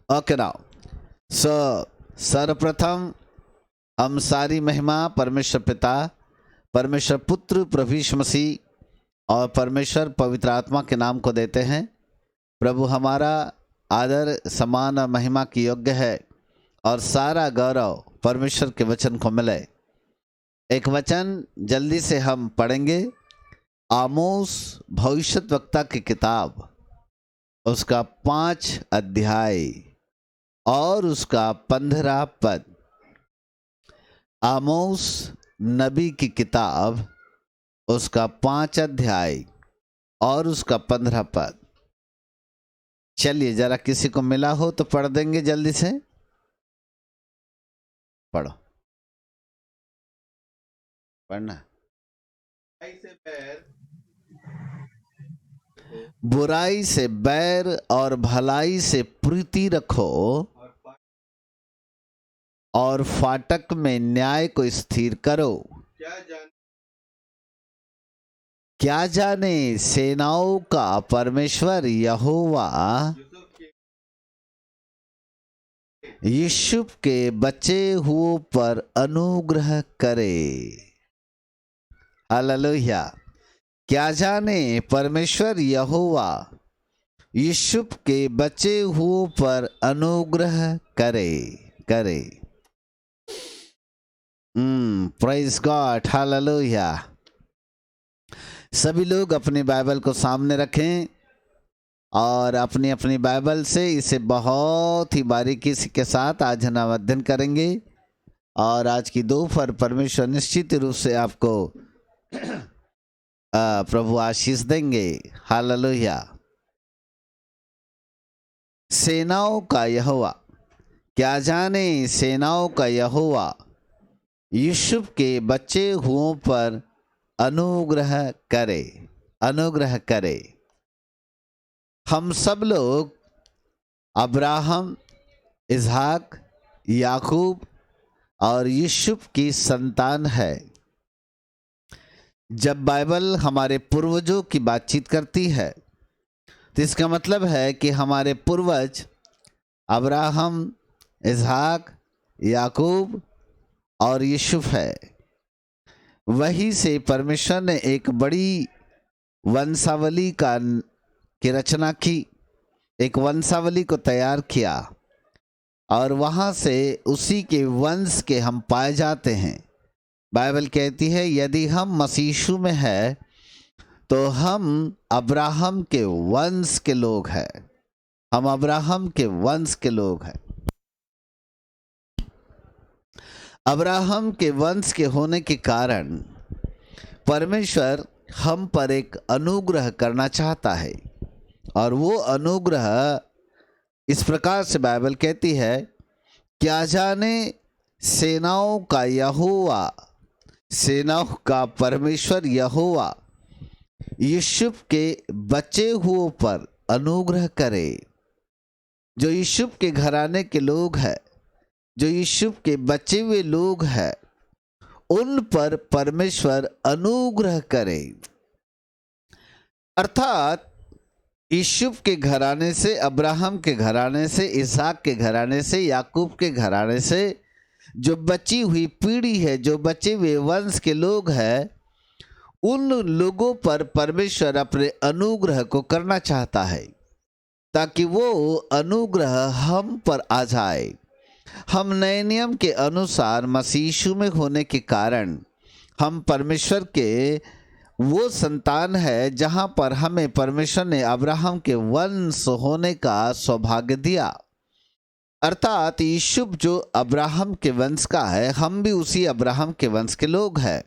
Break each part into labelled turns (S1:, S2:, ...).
S1: Okay now so सर्वप्रथम हम सारी महिमा परमेश्वर पिता, परमेश्वर पुत्र, प्रभु यीशु मसीह और परमेश्वर पवित्र आत्मा के नाम को देते हैं। प्रभु हमारा आदर, सम्मान और महिमा की योग्य है और सारा गौरव परमेश्वर के वचन को मिले। एक वचन जल्दी से हम पढ़ेंगे। आमोस भविष्यद्वक्ता की किताब, उसका 5 अध्याय और उसका 15 पद। आमोस नबी की किताब, उसका 5 अध्याय और उसका 15 पद। चलिए जरा किसी को मिला हो तो पढ़ देंगे जल्दी से। पढ़ो, पढ़ना। बुराई से बैर और भलाई से प्रीति रखो और फाटक में न्याय को स्थिर करो। क्या जाने सेनाओं का परमेश्वर यहोवा यूसुफ के बचे हुओं पर अनुग्रह करे। हालेलुया। क्या जाने परमेश्वर यहोवा यूसुफ के बचे हुओं पर अनुग्रह करे। Praise God, hallelujah. सभी लोग अपनी बाइबल को सामने रखें और अपनी अपनी बाइबल से इसे बहुत ही बारीकी के साथ आज हम अध्ययन करेंगे। और आज की दोपहर परमेश्वर निश्चित रूप से आपको प्रभु आशीष देंगे। हालेलुया। सेनाओं का यहोवा, क्या जाने सेनाओं का यहोवा यूसुफ के बचे हुओं पर अनुग्रह करे। हम सब लोग अब्राहम, इसहाक, याकूब और यूसुफ की संतान है। जब बाइबल हमारे पूर्वजों की बातचीत करती है तो इसका मतलब है कि हमारे पूर्वज अब्राहम, इसहाक, याकूब और यूसुफ है। वहीं से परमेश्वर ने एक बड़ी वंशावली की रचना की, एक वंशावली को तैयार किया और वहाँ से उसी के वंश के हम पाए जाते हैं। बाइबल कहती है यदि हम मसीह यीशु में है तो हम अब्राहम के वंश के लोग हैं। हम अब्राहम के वंश के लोग हैं। अब्राहम के वंश के होने के कारण परमेश्वर हम पर एक अनुग्रह करना चाहता है। और वो अनुग्रह इस प्रकार से बाइबल कहती है, क्या जाने सेनाओं का यहोवा, सेनाओं का परमेश्वर यहोवा यूसुफ के बचे हुओं पर अनुग्रह करे। जो यूसुफ के घराने के लोग हैं, जो यूसुफ के बचे हुए लोग हैं, उन पर परमेश्वर अनुग्रह करे। अर्थात यूसुफ के घराने से, अब्राहम के घराने से, इसहाक के घराने से, याकूब के घराने से जो बची हुई पीढ़ी है, जो बचे हुए वंश के लोग हैं, उन लोगों पर परमेश्वर अपने अनुग्रह को करना चाहता है ताकि वो अनुग्रह हम पर आ जाए। हम नए नियम के अनुसार मसीह यीशु में होने के कारण हम परमेश्वर के वो संतान है जहां पर हमें परमेश्वर ने अब्राहम के वंश होने का सौभाग्य दिया। अर्थात यूसुफ जो अब्राहम के वंश का है, हम भी उसी अब्राहम के वंश के लोग हैं।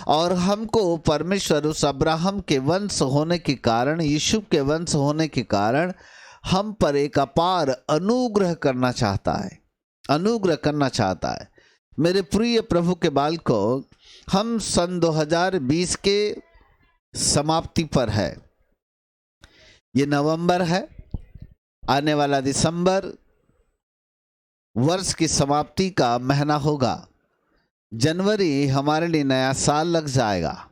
S1: और हमको परमेश्वर उस अब्राहम के वंश होने के कारण, यूसुफ के वंश होने के कारण हम पर एक अपार अनुग्रह करना चाहता है, अनुग्रह करना चाहता है। मेरे प्रिय प्रभु के बालको, हम सन 2020 के समाप्ति पर है। ये नवंबर है, आने वाला दिसंबर वर्ष की समाप्ति का महीना होगा। जनवरी हमारे लिए नया साल लग जाएगा।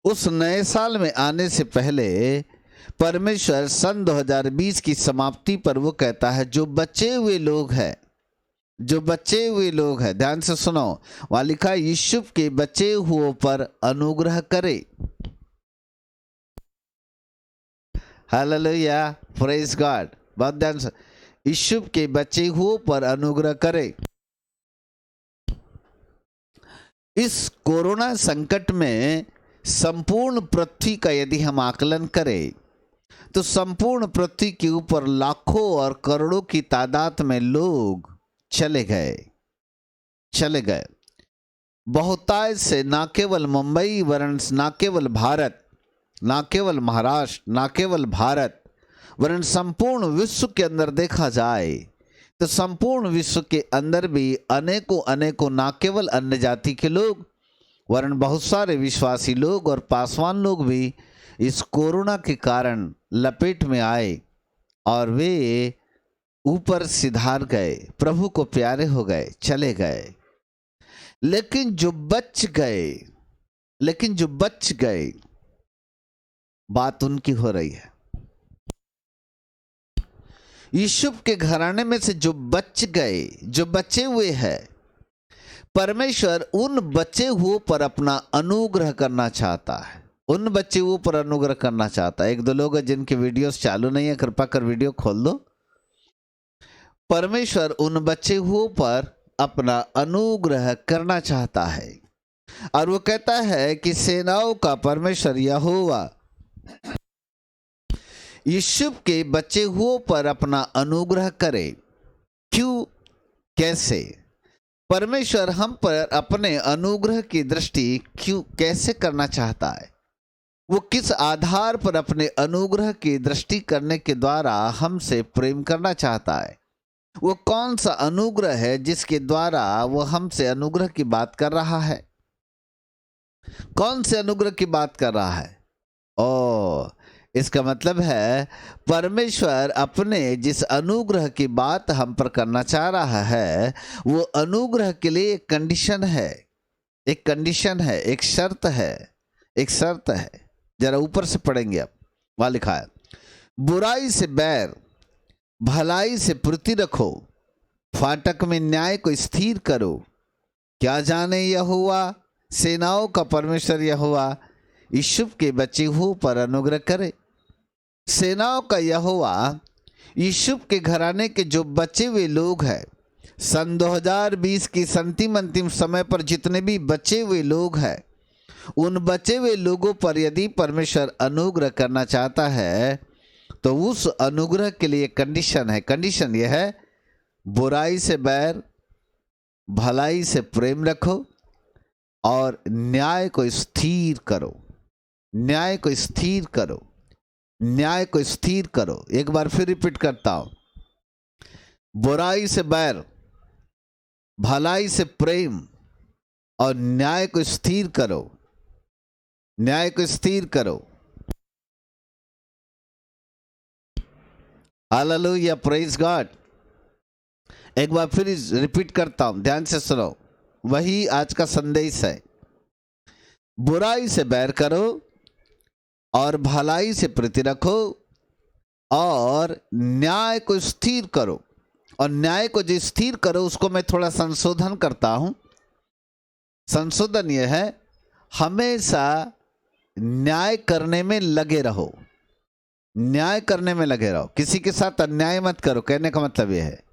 S1: उस नए साल में आने से पहले परमेश्वर सन 2020 की समाप्ति पर वो कहता है जो बचे हुए लोग हैं, जो बचे हुए लोग हैं, ध्यान से सुनो, वहां लिखा है यूसुफ के बचे हुओं पर अनुग्रह करे। Hallelujah, praise God. बहुत ध्यान से, यूसुफ के बचे हुओं पर अनुग्रह करे। इस कोरोना संकट में संपूर्ण पृथ्वी का यदि हम आकलन करें तो संपूर्ण पृथ्वी के ऊपर लाखों और करोड़ों की तादाद में लोग चले गए। बहुतायत से ना केवल मुंबई वरन ना केवल भारत, ना केवल महाराष्ट्र, ना केवल भारत वरन संपूर्ण विश्व के अंदर देखा जाए तो संपूर्ण विश्व के अंदर भी अनेकों ना केवल अन्य जाति के लोग वरन बहुत सारे विश्वासी लोग और पासवान लोग भी इस कोरोना के कारण लपेट में आए और वे ऊपर सिधार गए, प्रभु को प्यारे हो गए, चले गए। लेकिन जो बच गए, बात उनकी हो रही है। यूसुफ के घराने में से जो बच गए, जो बचे हुए हैं, परमेश्वर उन बचे हुओं पर अपना अनुग्रह करना चाहता है, उन बचे हुओं पर अनुग्रह करना चाहता है। एक दो लोग जिनके वीडियोस चालू नहीं है, कृपा कर वीडियो खोल दो। परमेश्वर उन बचे हुओं पर अपना अनुग्रह करना चाहता है और वो कहता है कि सेनाओं का परमेश्वर यहोवा यूसुफ के बचे हुओं पर अपना अनुग्रह करे। क्यों, कैसे? परमेश्वर हम पर अपने अनुग्रह की दृष्टि कैसे करना चाहता है? वो किस आधार पर अपने अनुग्रह की दृष्टि करने के द्वारा हमसे प्रेम करना चाहता है? वो कौन सा अनुग्रह है जिसके द्वारा वो हमसे अनुग्रह की बात कर रहा है? कौन से अनुग्रह की बात कर रहा है? इसका मतलब है परमेश्वर अपने जिस अनुग्रह की बात हम पर करना चाह रहा है वो अनुग्रह के लिए एक कंडीशन है, एक शर्त है। जरा ऊपर से पढ़ेंगे अब, वहां लिखा है बुराई से बैर, भलाई से प्रीति रखो, फाटक में न्याय को स्थिर करो। क्या जाने यहोवा सेनाओं का परमेश्वर यहोवा यूसुफ के बचे हुओं पर अनुग्रह करे। सेनाओं का यहोवा यूसुफ के घराने के जो बचे हुए लोग हैं, सन 2020 की अंतिम समय पर जितने भी बचे हुए लोग हैं, उन बचे हुए लोगों पर यदि परमेश्वर अनुग्रह करना चाहता है तो उस अनुग्रह के लिए कंडीशन यह है बुराई से बैर, भलाई से प्रेम रखो और न्याय को स्थिर करो। एक बार फिर रिपीट करता हूं, बुराई से बैर, भलाई से प्रेम और न्याय को स्थिर करो। Hallelujah, praise God. एक बार फिर रिपीट करता हूं, ध्यान से सुनो, वही आज का संदेश है। बुराई से बैर करो और भलाई से प्रीति रखो और न्याय को स्थिर करो। और न्याय को जो स्थिर करो उसको मैं थोड़ा संशोधन करता हूं। संशोधन यह है हमेशा न्याय करने में लगे रहो। किसी के साथ अन्याय मत करो, कहने का मतलब यह है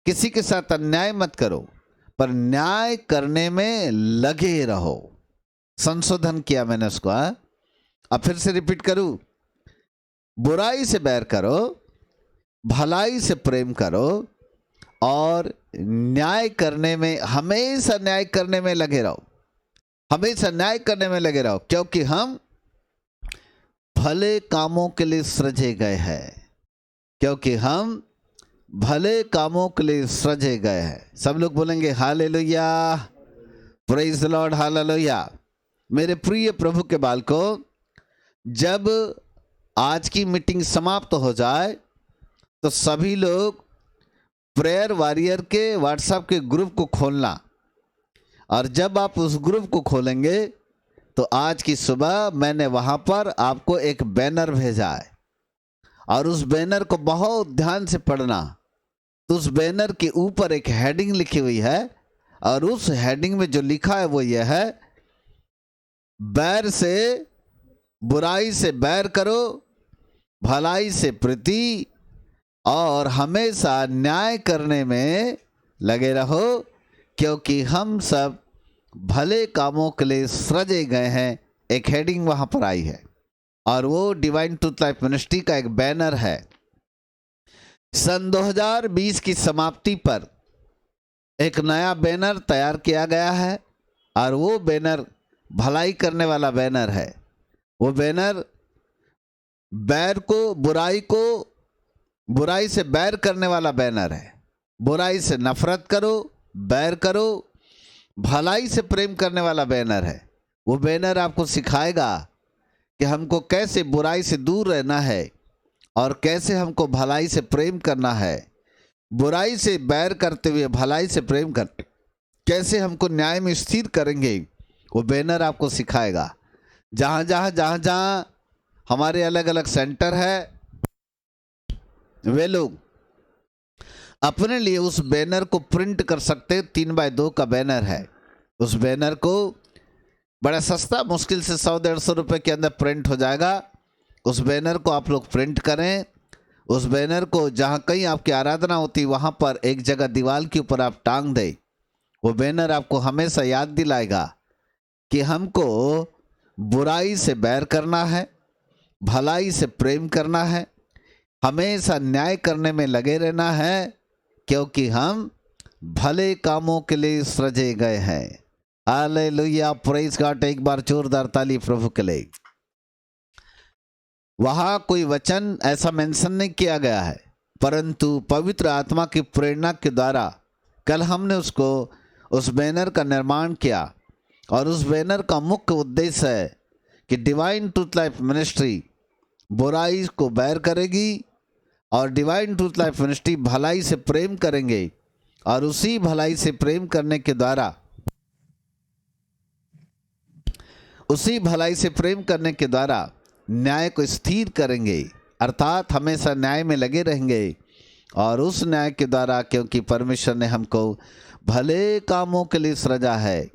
S1: किसी के साथ अन्याय मत करो पर न्याय करने में लगे रहो। संशोधन किया मैंने उसको। अब फिर से रिपीट करूं, बुराई से बैर करो, भलाई से प्रेम करो और न्याय करने में हमेशा न्याय करने में लगे रहो, क्योंकि हम भले कामों के लिए सृजे गए हैं। सब लोग बोलेंगे hallelujah, praise the Lord, hallelujah. मेरे प्रिय प्रभु के बालकों, जब आज की मीटिंग समाप्त हो जाए तो सभी लोग प्रेयर वॉरियर के व्हाट्सएप के ग्रुप को खोलना, और जब आप उस ग्रुप को खोलेंगे तो आज की सुबह मैंने वहां पर आपको एक बैनर भेजा है। और उस बैनर को बहुत ध्यान से पढ़ना। तो उस बैनर के ऊपर एक हेडिंग लिखी हुई है और उस हेडिंग में जो लिखा है वो यह है, बैर से, बुराई से बैर करो, भलाई से प्रीति और हमेशा न्याय करने में लगे रहो, क्योंकि हम सब भले कामों के लिए सृजे गए हैं। एक हेडिंग वहां पर आई है और वो डिवाइन ट्रूथ लाइफ मिनिस्ट्री का एक बैनर है। सन 2020 की समाप्ति पर एक नया बैनर तैयार किया गया है और वो बैनर भलाई करने वाला बैनर है। वो बैनर बैर को, बुराई से बैर करने वाला बैनर है। बुराई से नफरत करो, बैर करो, भलाई से प्रेम करने वाला बैनर है। वो बैनर आपको सिखाएगा कि हमको कैसे बुराई से दूर रहना है और कैसे हमको भलाई से प्रेम करना है। बुराई से बैर करते हुए भलाई से प्रेम कर कैसे हमको न्याय में स्थिर करेंगे, वो बैनर आपको सिखाएगा। जहाँ हमारे अलग अलग सेंटर है, वे लोग अपने लिए उस बैनर को प्रिंट कर सकते हैं। 3x2 का बैनर है। उस बैनर को बड़ा सस्ता, मुश्किल से 100-150 रुपये के अंदर प्रिंट हो जाएगा। उस बैनर को आप लोग प्रिंट करें। उस बैनर को जहाँ कहीं आपकी आराधना होती वहाँ पर एक जगह दीवार के ऊपर आप टांग दें। वो बैनर आपको हमेशा याद दिलाएगा कि हमको बुराई से बैर करना है, भलाई से प्रेम करना है, हमेशा न्याय करने में लगे रहना है, क्योंकि हम भले कामों के लिए सृजे गए हैं। Hallelujah, praise God. एक बार जोरदार ताली प्रभु के लिए। वहां कोई वचन ऐसा मेंशन नहीं किया गया है, परंतु पवित्र आत्मा की प्रेरणा के द्वारा कल हमने उस बैनर का निर्माण किया और उस बैनर का मुख्य उद्देश्य है कि डिवाइन ट्रूथ लाइफ मिनिस्ट्री बुराई को बैर करेगी और डिवाइन ट्रूथ लाइफ मिनिस्ट्री भलाई से प्रेम करेंगे और उसी भलाई से प्रेम करने के द्वारा, उसी भलाई से प्रेम करने के द्वारा न्याय को स्थिर करेंगे, अर्थात हमेशा न्याय में लगे रहेंगे। और उस न्याय के द्वारा, क्योंकि परमेश्वर ने हमको भले कामों के लिए सृजा है,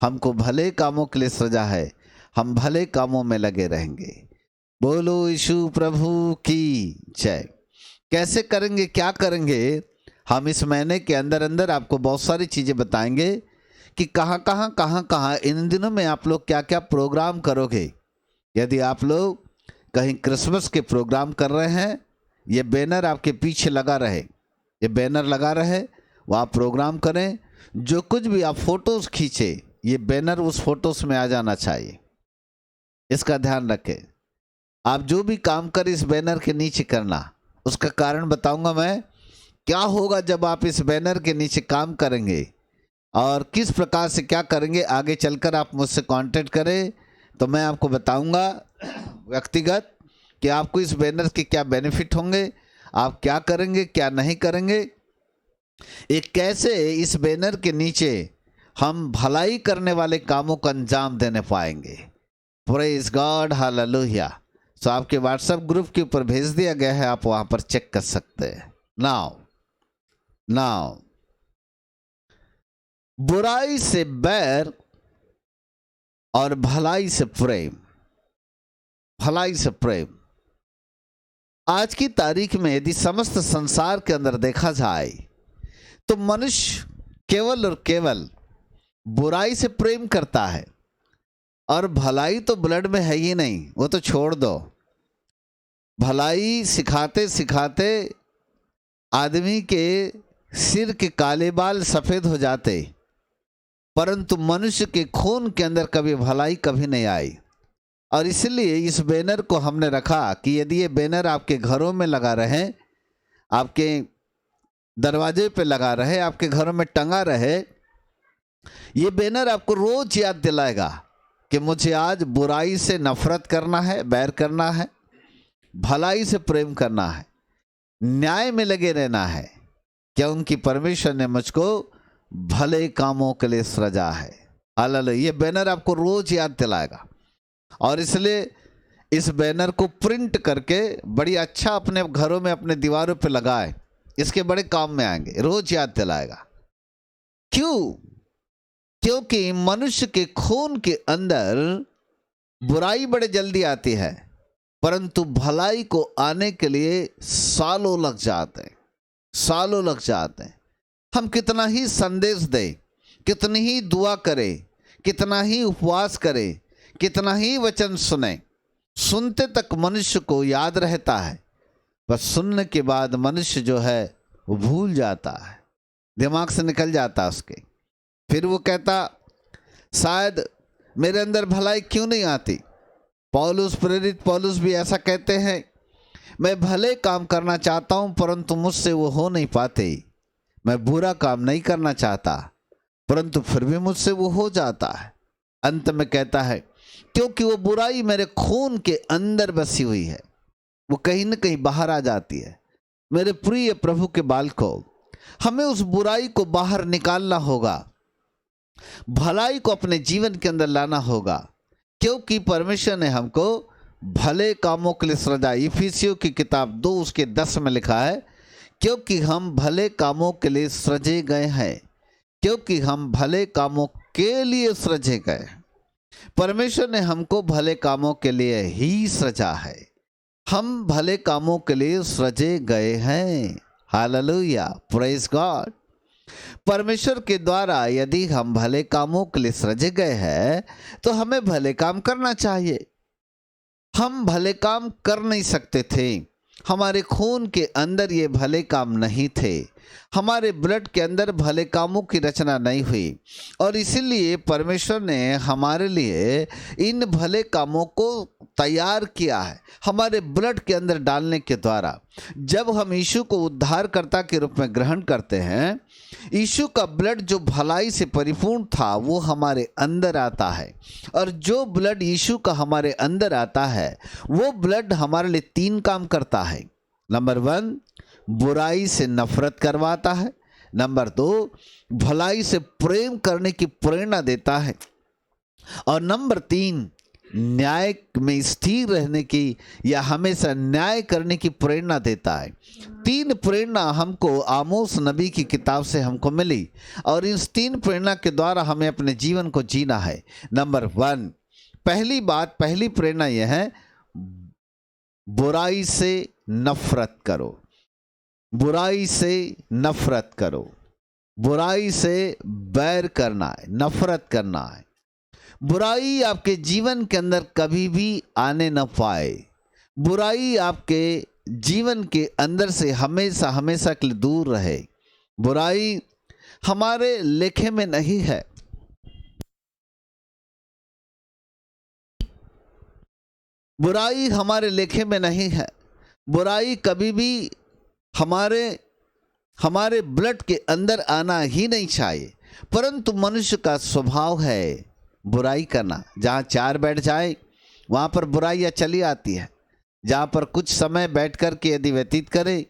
S1: हमको भले कामों के लिए सृजा है, हम भले कामों में लगे रहेंगे। बोलो यीशु प्रभु की जय। कैसे करेंगे, क्या करेंगे? हम इस महीने के अंदर अंदर आपको बहुत सारी चीज़ें बताएंगे कि कहाँ इन दिनों में आप लोग क्या क्या प्रोग्राम करोगे। यदि आप लोग कहीं क्रिसमस के प्रोग्राम कर रहे हैं, ये बैनर आपके पीछे लगा रहे, ये बैनर लगा रहे, वो आप प्रोग्राम करें। जो कुछ भी आप फोटोज़ खींचे, ये बैनर उस फोटोज़ में आ जाना चाहिए, इसका ध्यान रखें। आप जो भी काम करें इस बैनर के नीचे करना। उसका कारण बताऊंगा मैं, क्या होगा जब आप इस बैनर के नीचे काम करेंगे और किस प्रकार से क्या करेंगे। आगे चलकर आप मुझसे कांटेक्ट करें तो मैं आपको बताऊंगा व्यक्तिगत कि आपको इस बैनर के क्या बेनिफिट होंगे, आप क्या करेंगे, क्या नहीं करेंगे, एक कैसे इस बैनर के नीचे हम भलाई करने वाले कामों को अंजाम देने पाएंगे। Praise God, hallelujah. तो आपके व्हाट्सएप ग्रुप के ऊपर भेज दिया गया है, आप वहां पर चेक कर सकते हैं। नाउ बुराई से बैर और भलाई से प्रेम, भलाई से प्रेम। आज की तारीख में यदि समस्त संसार के अंदर देखा जाए तो मनुष्य केवल और केवल बुराई से प्रेम करता है और भलाई तो ब्लड में है ही नहीं, वो तो छोड़ दो। भलाई सिखाते सिखाते आदमी के सिर के काले बाल सफ़ेद हो जाते, परंतु मनुष्य के खून के अंदर कभी भलाई कभी नहीं आई। और इसलिए इस बैनर को हमने रखा कि यदि ये बैनर आपके घरों में लगा रहे, आपके दरवाजे पे लगा रहे, आपके घरों में टंगा रहे, ये बैनर आपको रोज याद दिलाएगा कि मुझे आज बुराई से नफरत करना है, बैर करना है, भलाई से प्रेम करना है, न्याय में लगे रहना है, क्योंकि परमेश्वर ने मुझको भले कामों के लिए सृजा है। हालेलुया। ये बैनर आपको रोज याद दिलाएगा और इसलिए इस बैनर को प्रिंट करके बड़ी अच्छा अपने घरों में अपने दीवारों पे लगाए, इसके बड़े काम में आएंगे, रोज याद दिलाएगा। क्यों? क्योंकि मनुष्य के खून के अंदर बुराई बड़े जल्दी आती है, परंतु भलाई को आने के लिए सालों लग जाते हैं, सालों लग जाते हैं। हम कितना ही संदेश दें, कितनी ही दुआ करें, कितना ही उपवास करें, कितना ही वचन सुने, सुनते तक मनुष्य को याद रहता है, बस सुनने के बाद मनुष्य जो है वो भूल जाता है, दिमाग से निकल जाता है उसके। फिर वो कहता शायद मेरे अंदर भलाई क्यों नहीं आती। पौलुस, प्रेरित पौलुस भी ऐसा कहते हैं, मैं भले काम करना चाहता हूं परंतु मुझसे वो हो नहीं पाते। मैं बुरा काम नहीं करना चाहता परंतु फिर भी मुझसे वो हो जाता है। अंत में कहता है क्योंकि वो बुराई मेरे खून के अंदर बसी हुई है, वो कहीं न कहीं बाहर आ जाती है। मेरे प्रिय प्रभु के बालकों, हमें उस बुराई को बाहर निकालना होगा, भलाई को अपने जीवन के अंदर लाना होगा, क्योंकि परमेश्वर ने हमको भले कामों के लिए सृजा। इफिसियों की किताब 2 उसके 10 में लिखा है, क्योंकि हम भले कामों के लिए सृजे गए हैं, क्योंकि हम भले कामों के लिए सृजे गए। परमेश्वर ने हमको भले कामों के लिए ही सृजा है, हम भले कामों के लिए सृजे गए हैं। Hallelujah, praise God. परमेश्वर के द्वारा यदि हम भले कामों के लिए सृजे गए हैं तो हमें भले काम करना चाहिए। हम भले काम कर नहीं सकते थे, हमारे खून के अंदर ये भले काम नहीं थे, हमारे ब्लड के अंदर भले कामों की रचना नहीं हुई, और इसीलिए परमेश्वर ने हमारे लिए इन भले कामों को तैयार किया है हमारे ब्लड के अंदर डालने के द्वारा। जब हम यीशु को उद्धारकर्ता के रूप में ग्रहण करते हैं, यीशु का ब्लड जो भलाई से परिपूर्ण था वो हमारे अंदर आता है, और जो ब्लड यीशु का हमारे अंदर आता है वो ब्लड हमारे लिए 3 काम करता है। नंबर 1, बुराई से नफरत करवाता है। नंबर 2, भलाई से प्रेम करने की प्रेरणा देता है। और नंबर 3, न्याय में स्थिर रहने की या हमेशा न्याय करने की प्रेरणा देता है। 3 प्रेरणा हमको आमोस नबी की किताब से हमको मिली, और इस 3 प्रेरणा के द्वारा हमें अपने जीवन को जीना है। नंबर 1, पहली प्रेरणा यह है, बुराई से नफरत करो, बुराई से नफरत करो। बुराई से बैर करना है, नफरत करना है। बुराई आपके जीवन के अंदर कभी भी आने न पाए, बुराई आपके जीवन के अंदर से हमेशा हमेशा के लिए दूर रहे। बुराई हमारे लेखे में नहीं है, बुराई हमारे लेखे में नहीं है। बुराई कभी भी हमारे ब्लड के अंदर आना ही नहीं चाहिए, परंतु मनुष्य का स्वभाव है बुराई करना। जहाँ 4 बैठ जाए वहाँ पर बुराइयाँ चली आती है। जहाँ पर कुछ समय बैठ कर के यदि व्यतीत करें,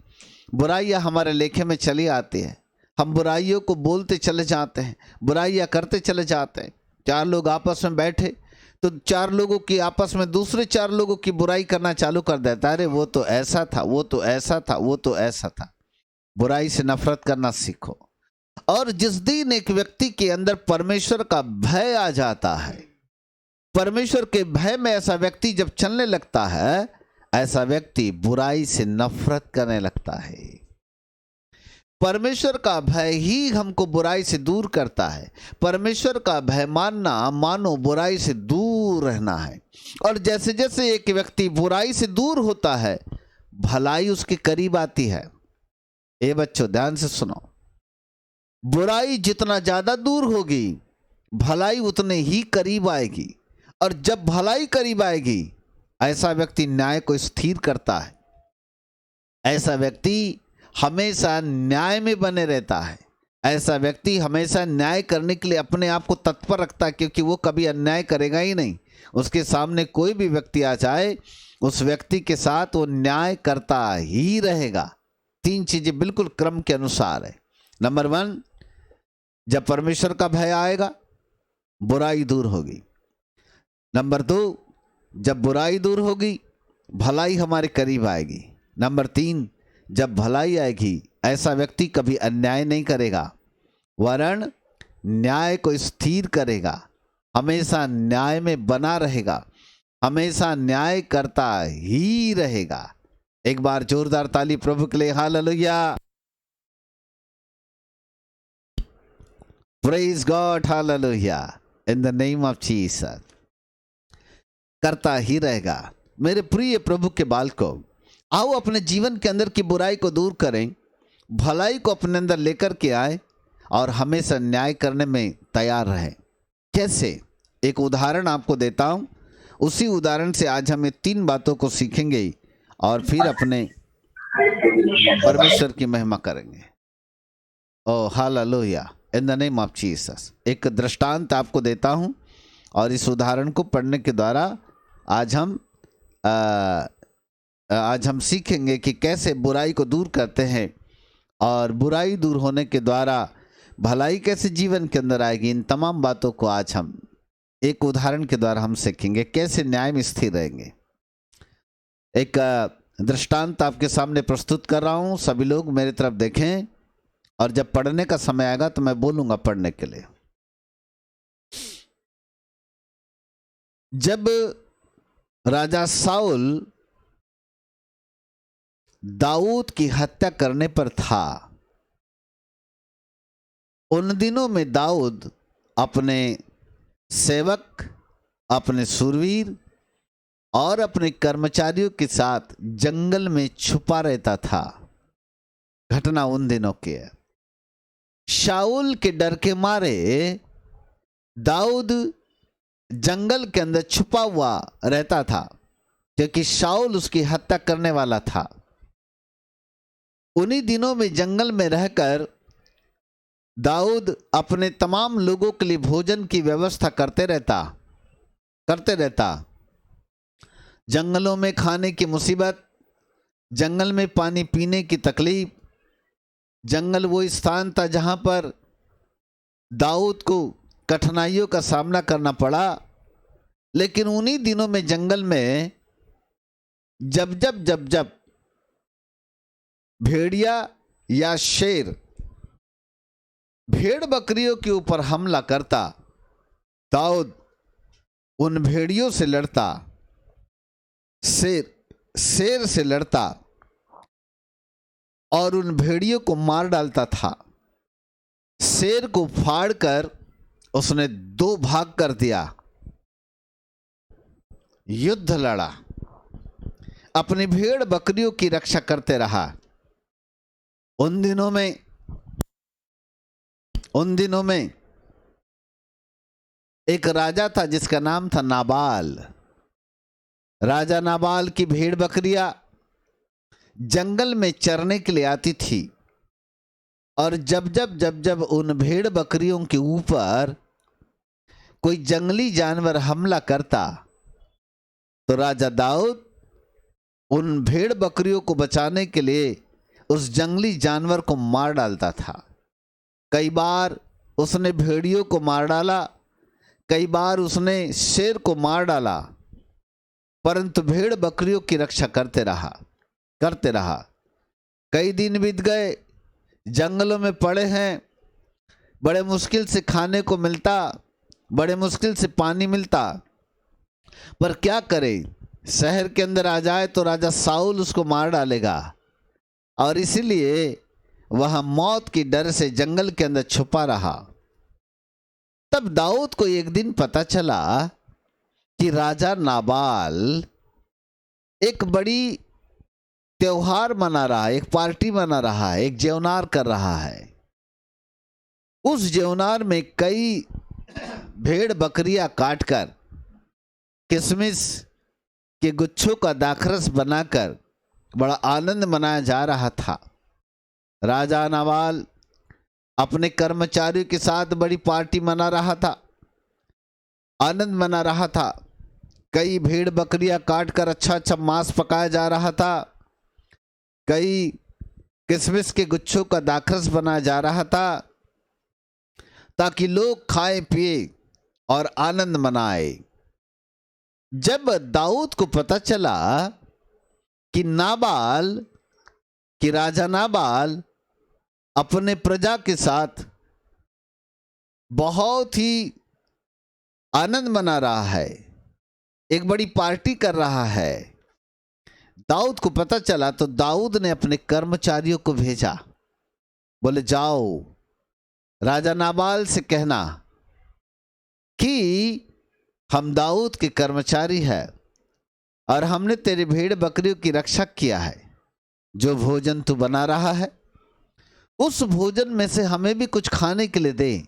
S1: बुराइयाँ हमारे लेखे में चली आती है। हम बुराइयों को बोलते चले जाते हैं, बुराइयाँ करते चले जाते हैं। 4 लोग आपस में बैठे तो 4 लोगों की आपस में दूसरे 4 लोगों की बुराई करना चालू कर देता है। अरे वो तो ऐसा था, वो तो ऐसा था, वो तो ऐसा था। बुराई से नफरत करना सीखो। और जिस दिन एक व्यक्ति के अंदर परमेश्वर का भय आ जाता है, परमेश्वर के भय में ऐसा व्यक्ति जब चलने लगता है, ऐसा व्यक्ति बुराई से नफरत करने लगता है। परमेश्वर का भय ही हमको बुराई से दूर करता है। परमेश्वर का भय मानो बुराई से दूर रहना है। और जैसे जैसे एक व्यक्ति बुराई से दूर होता है, भलाई उसके करीब आती है। ए बच्चों, ध्यान से सुनो, बुराई जितना ज्यादा दूर होगी, भलाई उतने ही करीब आएगी। और जब भलाई करीब आएगी, ऐसा व्यक्ति न्याय को स्थिर करता है। ऐसा व्यक्ति हमेशा न्याय में बने रहता है। ऐसा व्यक्ति हमेशा न्याय करने के लिए अपने आप को तत्पर रखता है, क्योंकि वो कभी अन्याय करेगा ही नहीं। उसके सामने कोई भी व्यक्ति आ जाए, उस व्यक्ति के साथ वो न्याय करता ही रहेगा। 3 चीजें बिल्कुल क्रम के अनुसार है। नंबर 1, जब परमेश्वर का भय आएगा, बुराई दूर होगी। नंबर 2, जब बुराई दूर होगी भलाई हमारे करीब आएगी। नंबर 3, जब भलाई आएगी ऐसा व्यक्ति कभी अन्याय नहीं करेगा, वरन न्याय को स्थिर करेगा, हमेशा न्याय में बना रहेगा, हमेशा न्याय करता ही रहेगा। एक बार जोरदार ताली प्रभु के लिए, hallelujah, praise God, hallelujah, in the name of Jesus. करता ही रहेगा। मेरे प्रिय प्रभु के बालकों, आओ अपने जीवन के अंदर की बुराई को दूर करें, भलाई को अपने अंदर लेकर के आए और हमेशा न्याय करने में तैयार रहें। कैसे? एक उदाहरण आपको देता हूं, उसी उदाहरण से आज हम 3 बातों को सीखेंगे और फिर अपने परमेश्वर की महिमा करेंगे। ओ hallelujah, in the name of Jesus. एक दृष्टांत आपको देता हूं और इस उदाहरण को पढ़ने के द्वारा आज हम सीखेंगे कि कैसे बुराई को दूर करते हैं और बुराई दूर होने के द्वारा भलाई कैसे जीवन के अंदर आएगी। इन तमाम बातों को आज हम एक उदाहरण के द्वारा हम सीखेंगे, कैसे न्याय में स्थिर रहेंगे। एक दृष्टांत आपके सामने प्रस्तुत कर रहा हूं, सभी लोग मेरी तरफ देखें और जब पढ़ने का समय आएगा तो मैं बोलूंगा पढ़ने के लिए। जब राजा साउल दाऊद की हत्या करने पर था, उन दिनों में दाऊद अपने सेवक, अपने शूरवीर और अपने कर्मचारियों के साथ जंगल में छुपा रहता था। घटना उन दिनों की है। शाऊल के डर के मारे दाऊद जंगल के अंदर छुपा हुआ रहता था, क्योंकि शाऊल उसकी हत्या करने वाला था। उन्हीं दिनों में जंगल में रहकर दाऊद अपने तमाम लोगों के लिए भोजन की व्यवस्था करते रहता। जंगलों में खाने की मुसीबत, जंगल में पानी पीने की तकलीफ। जंगल वो स्थान था जहां पर दाऊद को कठिनाइयों का सामना करना पड़ा। लेकिन उन्हीं दिनों में जंगल में जब भेड़िया या शेर भेड़ बकरियों के ऊपर हमला करता, दाऊद उन भेड़ियों से लड़ता, शेर से लड़ता और उन भेड़ियों को मार डालता था। शेर को फाड़कर उसने 2 भाग कर दिया, युद्ध लड़ा, अपनी भेड़ बकरियों की रक्षा करते रहा। उन दिनों में एक राजा था जिसका नाम था नाबाल। राजा नाबाल की भेड़ बकरियां जंगल में चरने के लिए आती थी और जब उन भेड़ बकरियों के ऊपर कोई जंगली जानवर हमला करता तो राजा दाऊद उन भेड़ बकरियों को बचाने के लिए उस जंगली जानवर को मार डालता था। कई बार उसने भेड़ियों को मार डाला, कई बार उसने शेर को मार डाला, परंतु भेड़ बकरियों की रक्षा करते रहा। कई दिन बीत गए, जंगलों में पड़े हैं, बड़े मुश्किल से खाने को मिलता, बड़े मुश्किल से पानी मिलता, पर क्या करे, शहर के अंदर आ जाए तो राजा साउल उसको मार डालेगा और इसीलिए वह मौत की डर से जंगल के अंदर छुपा रहा। तब दाऊद को एक दिन पता चला कि राजा नाबाल एक बड़ी त्योहार मना रहा है, एक पार्टी मना रहा है, एक जेवनार कर रहा है। उस जेवनार में कई भेड़ बकरियां काटकर किशमिश के गुच्छों का दाखरस बनाकर बड़ा आनंद मनाया जा रहा था। राजा नाबाल अपने कर्मचारियों के साथ बड़ी पार्टी मना रहा था, आनंद मना रहा था। कई भेड़ बकरियां काटकर अच्छा मांस पकाया जा रहा था, कई किशमिश के गुच्छों का दाखरस बनाया जा रहा था ताकि लोग खाए पिए और आनंद मनाए। जब दाऊद को पता चला कि नाबाल, कि राजा नाबाल अपने प्रजा के साथ बहुत ही आनंद मना रहा है, एक बड़ी पार्टी कर रहा है, दाऊद को पता चला तो दाऊद ने अपने कर्मचारियों को भेजा, बोले जाओ राजा नाबाल से कहना कि हम दाऊद के कर्मचारी हैं और हमने तेरे भेड़ बकरियों की रक्षा किया है। जो भोजन तू बना रहा है उस भोजन में से हमें भी कुछ खाने के लिए दे,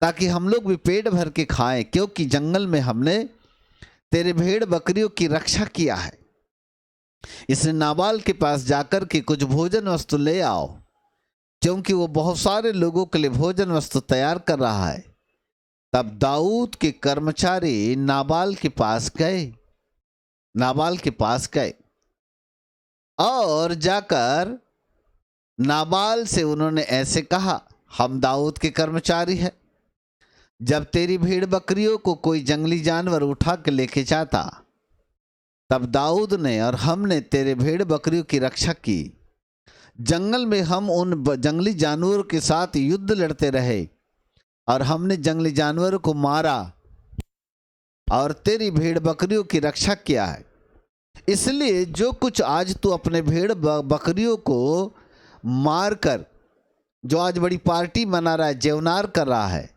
S1: ताकि हम लोग भी पेट भर के खाएं, क्योंकि जंगल में हमने तेरे भेड़ बकरियों की रक्षा किया है। इसने नाबाल के पास जाकर के कुछ भोजन वस्तु ले आओ, क्योंकि वो बहुत सारे लोगों के लिए भोजन वस्तु तैयार कर रहा है। तब दाऊद के कर्मचारी नाबाल के पास गए और जाकर नाबाल से उन्होंने ऐसे कहा, हम दाऊद के कर्मचारी हैं, जब तेरी भेड़ बकरियों को कोई जंगली जानवर उठा के लेके जाता तब दाऊद ने और हमने तेरे भेड़ बकरियों की रक्षा की। जंगल में हम उन जंगली जानवरों के साथ युद्ध लड़ते रहे और हमने जंगली जानवरों को मारा और तेरी भेड़ बकरियों की रक्षा किया है। इसलिए जो कुछ आज तू अपने भेड़ बकरियों को मारकर, जो आज बड़ी पार्टी मना रहा है, जेवनार कर रहा है,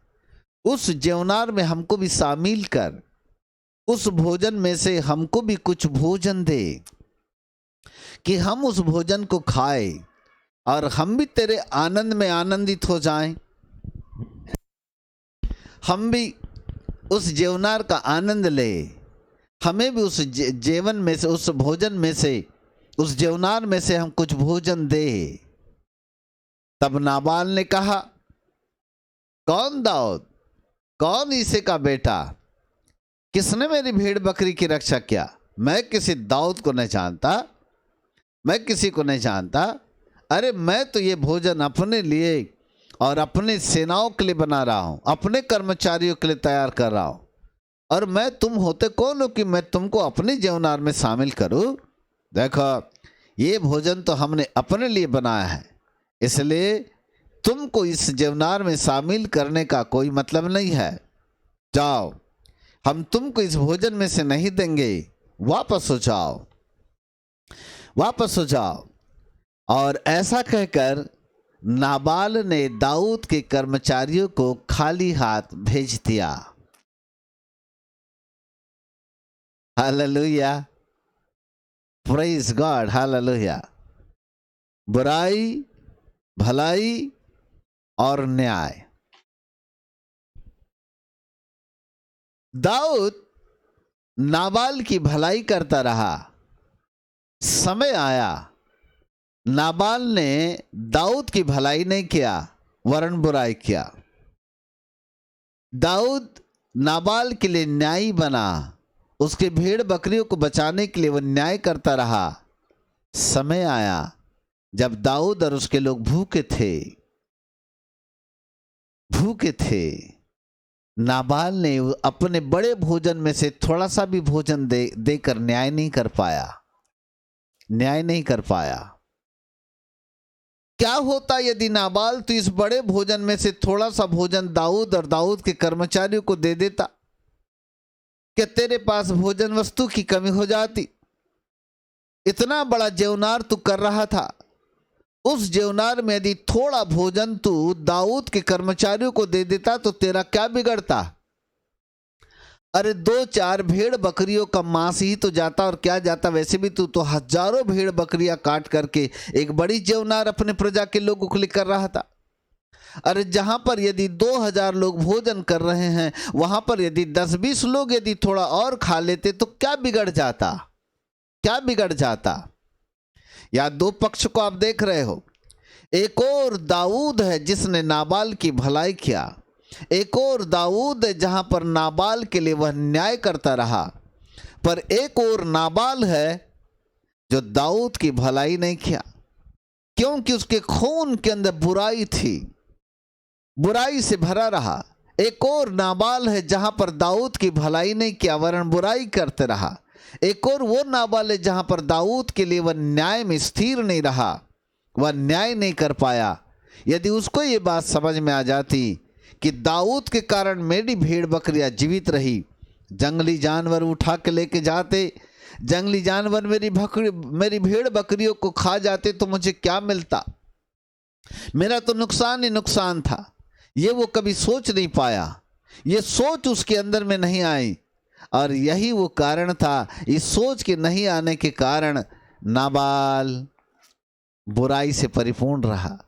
S1: उस जेवनार में हमको भी शामिल कर, उस भोजन में से हमको भी कुछ भोजन दे कि हम उस भोजन को खाएं और हम भी तेरे आनंद में आनंदित हो जाएं, हम भी उस जेवनार का आनंद ले, हमें भी उस जेवन में से, उस भोजन में से, उस जेवनार में से हम कुछ भोजन दे। तब नाबाल ने कहा, कौन दाऊद, कौन ईसे का बेटा, किसने मेरी भेड़ बकरी की रक्षा किया? मैं किसी दाऊद को नहीं जानता, मैं किसी को नहीं जानता। अरे मैं तो ये भोजन अपने लिए और अपने सेनाओं के लिए बना रहा हूँ, अपने कर्मचारियों के लिए तैयार कर रहा हूँ, और मैं तुम होते कौन हो कि मैं तुमको अपने जेवनार में शामिल करूँ? देखो ये भोजन तो हमने अपने लिए बनाया है, इसलिए तुमको इस जेवनार में शामिल करने का कोई मतलब नहीं है। जाओ, हम तुमको इस भोजन में से नहीं देंगे, वापस हो जाओ, वापस हो जाओ। और ऐसा कहकर नाबाल ने दाऊद के कर्मचारियों को खाली हाथ भेज दिया। Hallelujah, praise God, hallelujah. बुराई, भलाई और न्याय। दाऊद नाबाल की भलाई करता रहा। समय आया, नाबाल ने दाऊद की भलाई नहीं किया, वरन बुराई किया। दाऊद नाबाल के लिए न्यायी बना, उसके भेड़ बकरियों को बचाने के लिए वह न्याय करता रहा। समय आया जब दाऊद और उसके लोग भूखे थे, नाबाल ने अपने बड़े भोजन में से थोड़ा सा भी भोजन देकर न्याय नहीं कर पाया। क्या होता यदि नाबाल तो इस बड़े भोजन में से थोड़ा सा भोजन दाऊद और दाऊद के कर्मचारियों को दे देता? क्या तेरे पास भोजन वस्तु की कमी हो जाती? इतना बड़ा जेवनार तू कर रहा था, उस जेवनार में यदि थोड़ा भोजन तू दाऊद के कर्मचारियों को दे देता तो तेरा क्या बिगड़ता? अरे 2-4 भेड़ बकरियों का मांस ही तो जाता, और क्या जाता, वैसे भी तू तो हजारों भेड़ बकरियां काट करके एक बड़ी जेवनार अपने प्रजा के लोगों को लेकर रहा था। अरे जहां पर यदि 2000 लोग भोजन कर रहे हैं, वहां पर यदि 10-20 लोग यदि थोड़ा और खा लेते तो क्या बिगड़ जाता? क्या बिगड़ जाता? या दो पक्ष को आप देख रहे हो। एक और दाऊद है जिसने नाबाल की भलाई किया, एक और दाऊद है जहां पर नाबाल के लिए वह न्याय करता रहा, पर एक और नाबाल है जो दाऊद की भलाई नहीं किया, क्योंकि उसके खून के अंदर बुराई थी, बुराई से भरा रहा। एक और नाबाल है जहां पर दाऊद की भलाई नहीं किया वरन बुराई करते रहा। एक और वो नाबाल है जहां पर दाऊद के लिए वह न्याय में स्थिर नहीं रहा, वह न्याय नहीं कर पाया। यदि उसको ये बात समझ में आ जाती कि दाऊद के कारण मेरी भेड़ बकरियां जीवित रही, जंगली जानवर उठा के लेके जाते, जंगली जानवर मेरी भेड़ बकरियों को खा जाते तो मुझे क्या मिलता, मेरा तो नुकसान ही नुकसान था। ये वो कभी सोच नहीं पाया, ये सोच उसके अंदर में नहीं आई, और यही वो कारण था। इस सोच के नहीं आने के कारण नाबाल बुराई से परिपूर्ण रहा,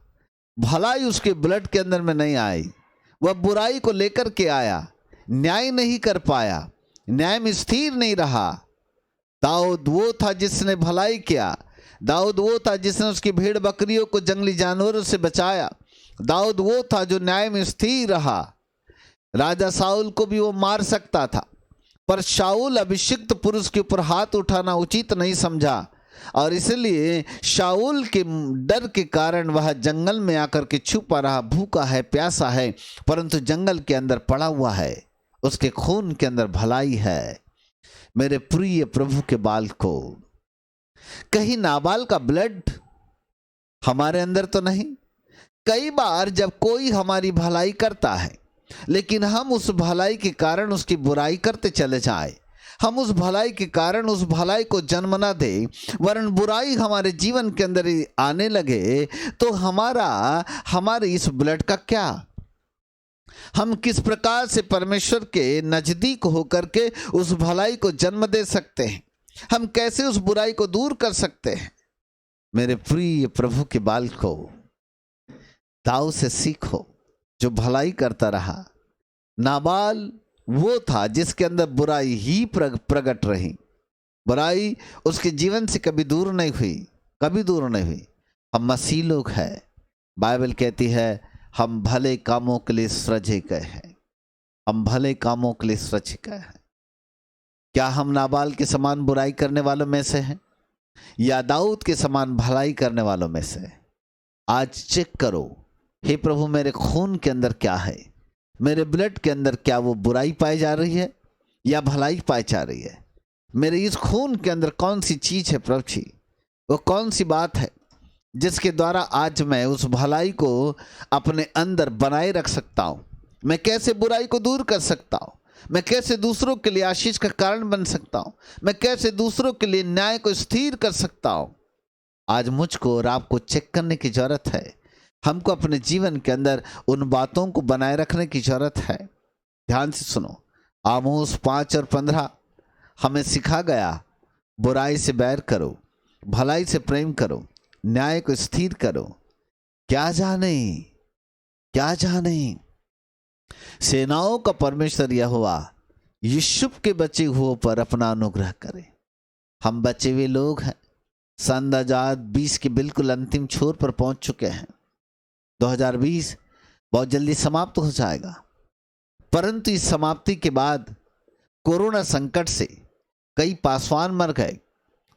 S1: भलाई उसके ब्लड के अंदर में नहीं आई, वह बुराई को लेकर के आया, न्याय नहीं कर पाया, न्याय में स्थिर नहीं रहा। दाऊद वो था जिसने भलाई किया, दाऊद वो था जिसने उसकी भेड़ बकरियों को जंगली जानवरों से बचाया, दाऊद वो था जो न्याय में स्थिर रहा। राजा शाऊल को भी वो मार सकता था, पर शाऊल अभिषिक्त पुरुष के ऊपर हाथ उठाना उचित नहीं समझा, और इसलिए शाऊल के डर के कारण वह जंगल में आकर के छुपा रहा, भूखा है, प्यासा है, परंतु जंगल के अंदर पड़ा हुआ है, उसके खून के अंदर भलाई है। मेरे प्रिय प्रभु के बाल को, कहीं नाबाल का ब्लड हमारे अंदर तो नहीं? कई बार जब कोई हमारी भलाई करता है लेकिन हम उस भलाई के कारण उसकी बुराई करते चले जाए, हम उस भलाई के कारण उस भलाई को जन्म न दे वरन बुराई हमारे जीवन के अंदर आने लगे, तो हमारे इस ब्लड का क्या? हम किस प्रकार से परमेश्वर के नजदीक होकर के उस भलाई को जन्म दे सकते हैं? हम कैसे उस बुराई को दूर कर सकते हैं? मेरे प्रिय प्रभु के बाल को, दाऊद से सीखो जो भलाई करता रहा। नाबाल वो था जिसके अंदर बुराई ही प्रकट रही, बुराई उसके जीवन से कभी दूर नहीं हुई, कभी दूर नहीं हुई। हम मसीह लोग हैं, बाइबल कहती है हम भले कामों के लिए सृजे गए हैं, हम भले कामों के लिए सृजे गए हैं। क्या हम नाबाल के समान बुराई करने वालों में से हैं या दाऊद के समान भलाई करने वालों में से? आज चेक करो, हे प्रभु मेरे खून के अंदर क्या है, मेरे ब्लड के अंदर क्या वो बुराई पाई जा रही है या भलाई पाई जा रही है? मेरे इस खून के अंदर कौन सी चीज है प्रभु जी, वो कौन सी बात है जिसके द्वारा आज मैं उस भलाई को अपने अंदर बनाए रख सकता हूँ? मैं कैसे बुराई को दूर कर सकता हूँ? मैं कैसे दूसरों के लिए आशीष का कारण बन सकता हूँ? मैं कैसे दूसरों के लिए न्याय को स्थिर कर सकता हूँ? आज मुझको और आपको चेक करने की जरूरत है। हमको अपने जीवन के अंदर उन बातों को बनाए रखने की जरूरत है। ध्यान से सुनो, आमोस 5 और 15 हमें सिखा गया, बुराई से बैर करो, भलाई से प्रेम करो, न्याय को स्थिर करो। क्या जाने सेनाओं का परमेश्वर यहोवा यूसुफ के बचे हुओं पर अपना अनुग्रह करे। हम बचे हुए लोग हैं, सन 2020 के बिल्कुल अंतिम छोर पर पहुंच चुके हैं। 2020 बहुत जल्दी समाप्त हो जाएगा, परंतु इस समाप्ति के बाद कोरोना संकट से कई पासवान मर गए।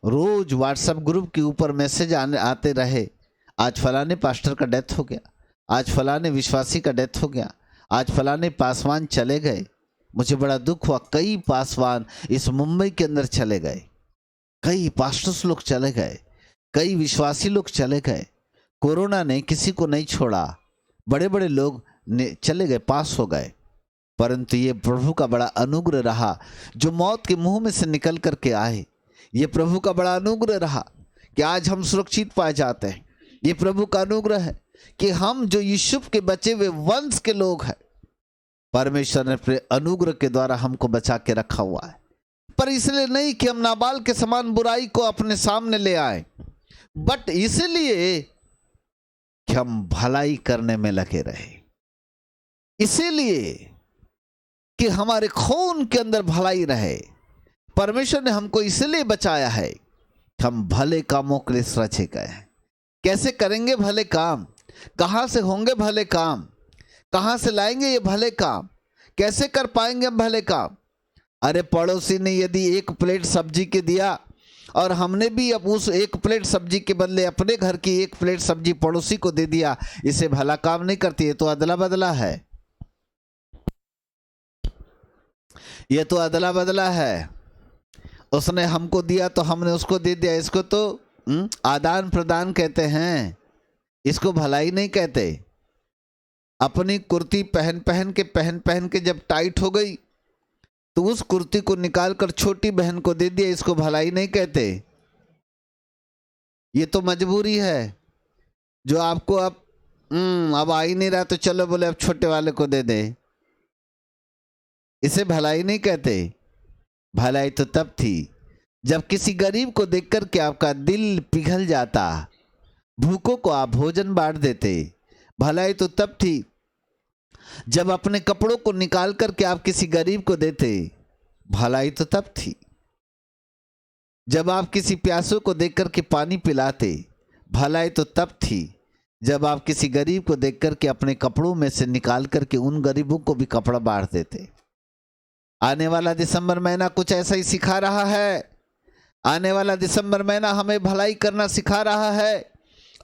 S1: रोज व्हाट्सएप ग्रुप के ऊपर मैसेज आते रहे, आज फलाने पास्टर का डेथ हो गया, आज फलाने विश्वासी का डेथ हो गया, आज फलाने पासवान चले गए। मुझे बड़ा दुख हुआ, कई पासवान इस मुंबई के अंदर चले गए, कई पास्टर्स लोग चले गए, कई विश्वासी लोग चले गए। कोरोना ने किसी को नहीं छोड़ा, बड़े बड़े लोग चले गए, पास हो गए, परंतु ये प्रभु का बड़ा अनुग्रह रहा जो मौत के मुंह में से निकल करके आए। ये प्रभु का बड़ा अनुग्रह रहा कि आज हम सुरक्षित पाए जाते हैं। ये प्रभु का अनुग्रह है कि हम जो यूसुफ के बचे हुए वंश के लोग हैं, परमेश्वर ने अपने अनुग्रह के द्वारा हमको बचा के रखा हुआ है। पर इसलिए नहीं कि हम नाबाल के समान बुराई को अपने सामने ले आए, बट इसलिए कि हम भलाई करने में लगे रहे, इसीलिए कि हमारे खून के अंदर भलाई रहे। परमेश्वर ने हमको इसलिए बचाया है कि हम भले कामों के लिए सृजे गए हैं। कैसे करेंगे भले काम? कहाँ से होंगे भले काम? कहाँ से लाएंगे ये भले काम? कैसे कर पाएंगे हम भले काम? अरे पड़ोसी ने यदि 1 प्लेट सब्जी के दिया और हमने भी अब उस 1 प्लेट सब्जी के बदले अपने घर की 1 प्लेट सब्जी पड़ोसी को दे दिया, इसे भला काम नहीं करती है, तो अदला बदला है। ये तो अदला बदला है, उसने हमको दिया तो हमने उसको दे दिया। इसको तो आदान प्रदान कहते हैं, इसको भलाई नहीं कहते। अपनी कुर्ती पहन पहन के जब टाइट हो गई तो उस कुर्ती को निकालकर छोटी बहन को दे दिया, इसको भलाई नहीं कहते। ये तो मजबूरी है, जो आपको अब आ ही नहीं रहा तो चलो बोले अब छोटे वाले को दे दे, इसे भलाई नहीं कहते। भलाई तो तब थी जब किसी गरीब को देखकर के आपका दिल पिघल जाता, भूखों को आप भोजन बांट देते। भलाई तो तब थी जब अपने कपड़ों को निकाल करके आप किसी गरीब को देते। भलाई तो तब थी जब आप किसी प्यासों को देख करके पानी पिलाते। भलाई तो तब थी जब आप किसी गरीब को देख करके अपने कपड़ों में से निकाल करके उन गरीबों को भी कपड़ा बांट देते। आने वाला दिसंबर महीना कुछ ऐसा ही सिखा रहा है। आने वाला दिसंबर महीना हमें भलाई करना सिखा रहा है।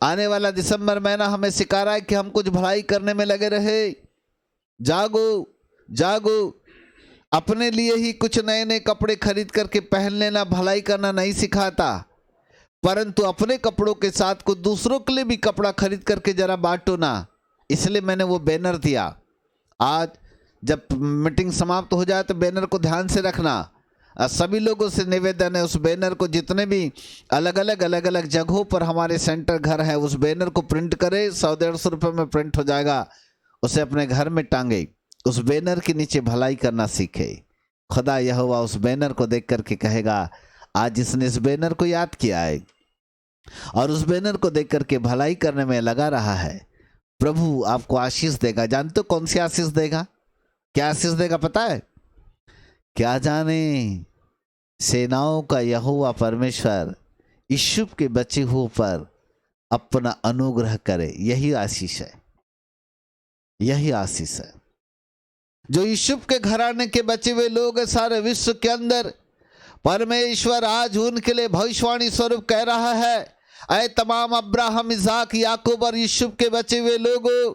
S1: आने वाला दिसंबर महीना हमें सिखा रहा है कि हम कुछ भलाई करने में लगे रहे। जागो जागो, अपने लिए ही कुछ नए नए कपड़े खरीद करके पहन लेना भलाई करना नहीं सिखाता, परंतु अपने कपड़ों के साथ कुछ दूसरों के लिए भी कपड़ा खरीद करके जरा बांटो ना। इसलिए मैंने वो बैनर दिया। आज जब मीटिंग समाप्त हो जाए तो बैनर को ध्यान से रखना। सभी लोगों से निवेदन है, उस बैनर को जितने भी अलग अलग जगहों पर हमारे सेंटर घर है, उस बैनर को प्रिंट करें। 100-150 रुपये में प्रिंट हो जाएगा, उसे अपने घर में टांगे। उस बैनर के नीचे भलाई करना सीखे। खुदा यहोवा उस बैनर को देख करके कहेगा आज इसने इस बैनर को याद किया है और उस बैनर को देख करके भलाई करने में लगा रहा है। प्रभु आपको आशीष देगा। जानते हो कौन सी आशीष देगा? क्या आशीष देगा पता है? क्या जाने, सेनाओं का यहोवा परमेश्वर यीशु के बचे हुओं पर अपना अनुग्रह करे। यही आशीष है, यही आशीष है। जो यीशु के घराने के बचे हुए लोग हैं सारे विश्व के अंदर, परमेश्वर आज उनके लिए भविष्यवाणी स्वरूप कह रहा है, ऐ तमाम अब्राहम, इसाक, याकूब और यूसुफ के बचे हुए लोगों,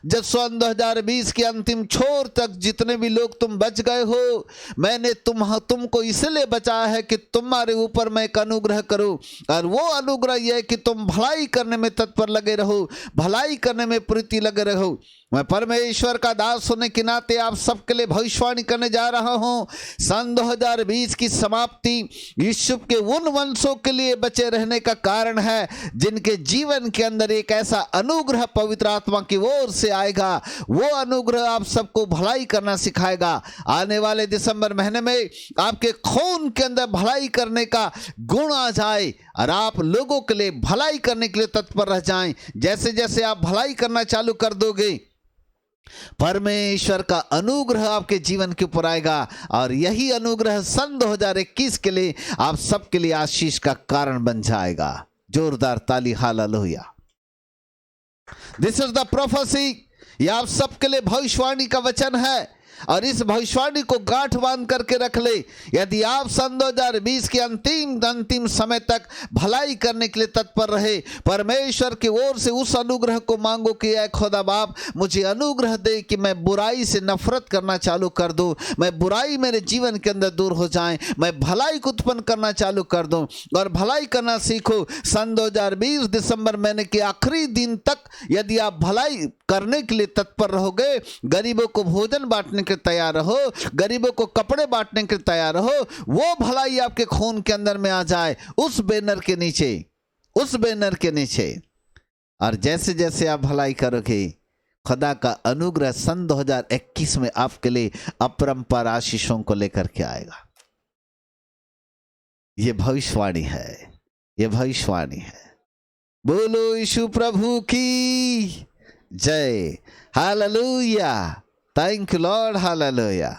S1: जब सन 2020 के अंतिम छोर तक जितने भी लोग तुम बच गए हो, मैंने तुमको इसलिए बचाया है कि तुम्हारे ऊपर मैं एक अनुग्रह करूं। और वो अनुग्रह यह है कि तुम भलाई करने में तत्पर लगे रहो, भलाई करने में प्रीति लगे रहो। मैं परमेश्वर का दास होने के नाते आप सबके लिए भविष्यवाणी करने जा रहा हूं। सन 2020 की समाप्ति यूसुफ के उन वंशों के लिए बचे रहने का कारण है जिनके जीवन के अंदर एक ऐसा अनुग्रह पवित्र आत्मा की ओर से आएगा। वो अनुग्रह आप सबको भलाई करना सिखाएगा। आने वाले दिसंबर महीने में आपके खून के अंदर भलाई करने का गुण आ जाए और आप लोगों के लिए भलाई करने के लिए तत्पर रह जाएं। जैसे जैसे आप भलाई करना चालू कर दोगे, परमेश्वर का अनुग्रह आपके जीवन के ऊपर आएगा और यही अनुग्रह सन 2021 के लिए आप सबके लिए आशीष का कारण बन जाएगा। जोरदार ताली, hallelujah. This is the prophecy. यह आप सबके लिए भविष्यवाणी का वचन है और इस भविष्यवाणी को गांठ बांध करके रख ले। यदि आप सन 2020 के अंतिम समय तक भलाई करने के लिए तत्पर रहे, परमेश्वर की ओर से उस अनुग्रह को मांगो कि ऐ खुदा बाप, मुझे अनुग्रह दे कि मैं बुराई से नफरत करना चालू कर दूं, मैं बुराई मेरे जीवन के अंदर दूर हो जाए, मैं भलाई को उत्पन्न करना चालू कर दूं और भलाई करना सीखो। सन 2020 दिसंबर महीने के आखिरी दिन तक यदि आप भलाई करने के लिए तत्पर रहोगे, गरीबों को भोजन बांटने के तैयार रहो, गरीबों को कपड़े बांटने के तैयार रहो, वो भलाई आपके खून के अंदर में आ जाए उस बैनर के नीचे, उस बैनर के नीचे। और जैसे जैसे आप भलाई करोगे, खुदा का अनुग्रह सन 2021 में आपके लिए अपरंपार आशीषों को लेकर के आएगा। ये भविष्यवाणी है, ये भविष्यवाणी है। बोलो यीशु प्रभु की जय। Hallelujah, thank you Lord, hallelujah.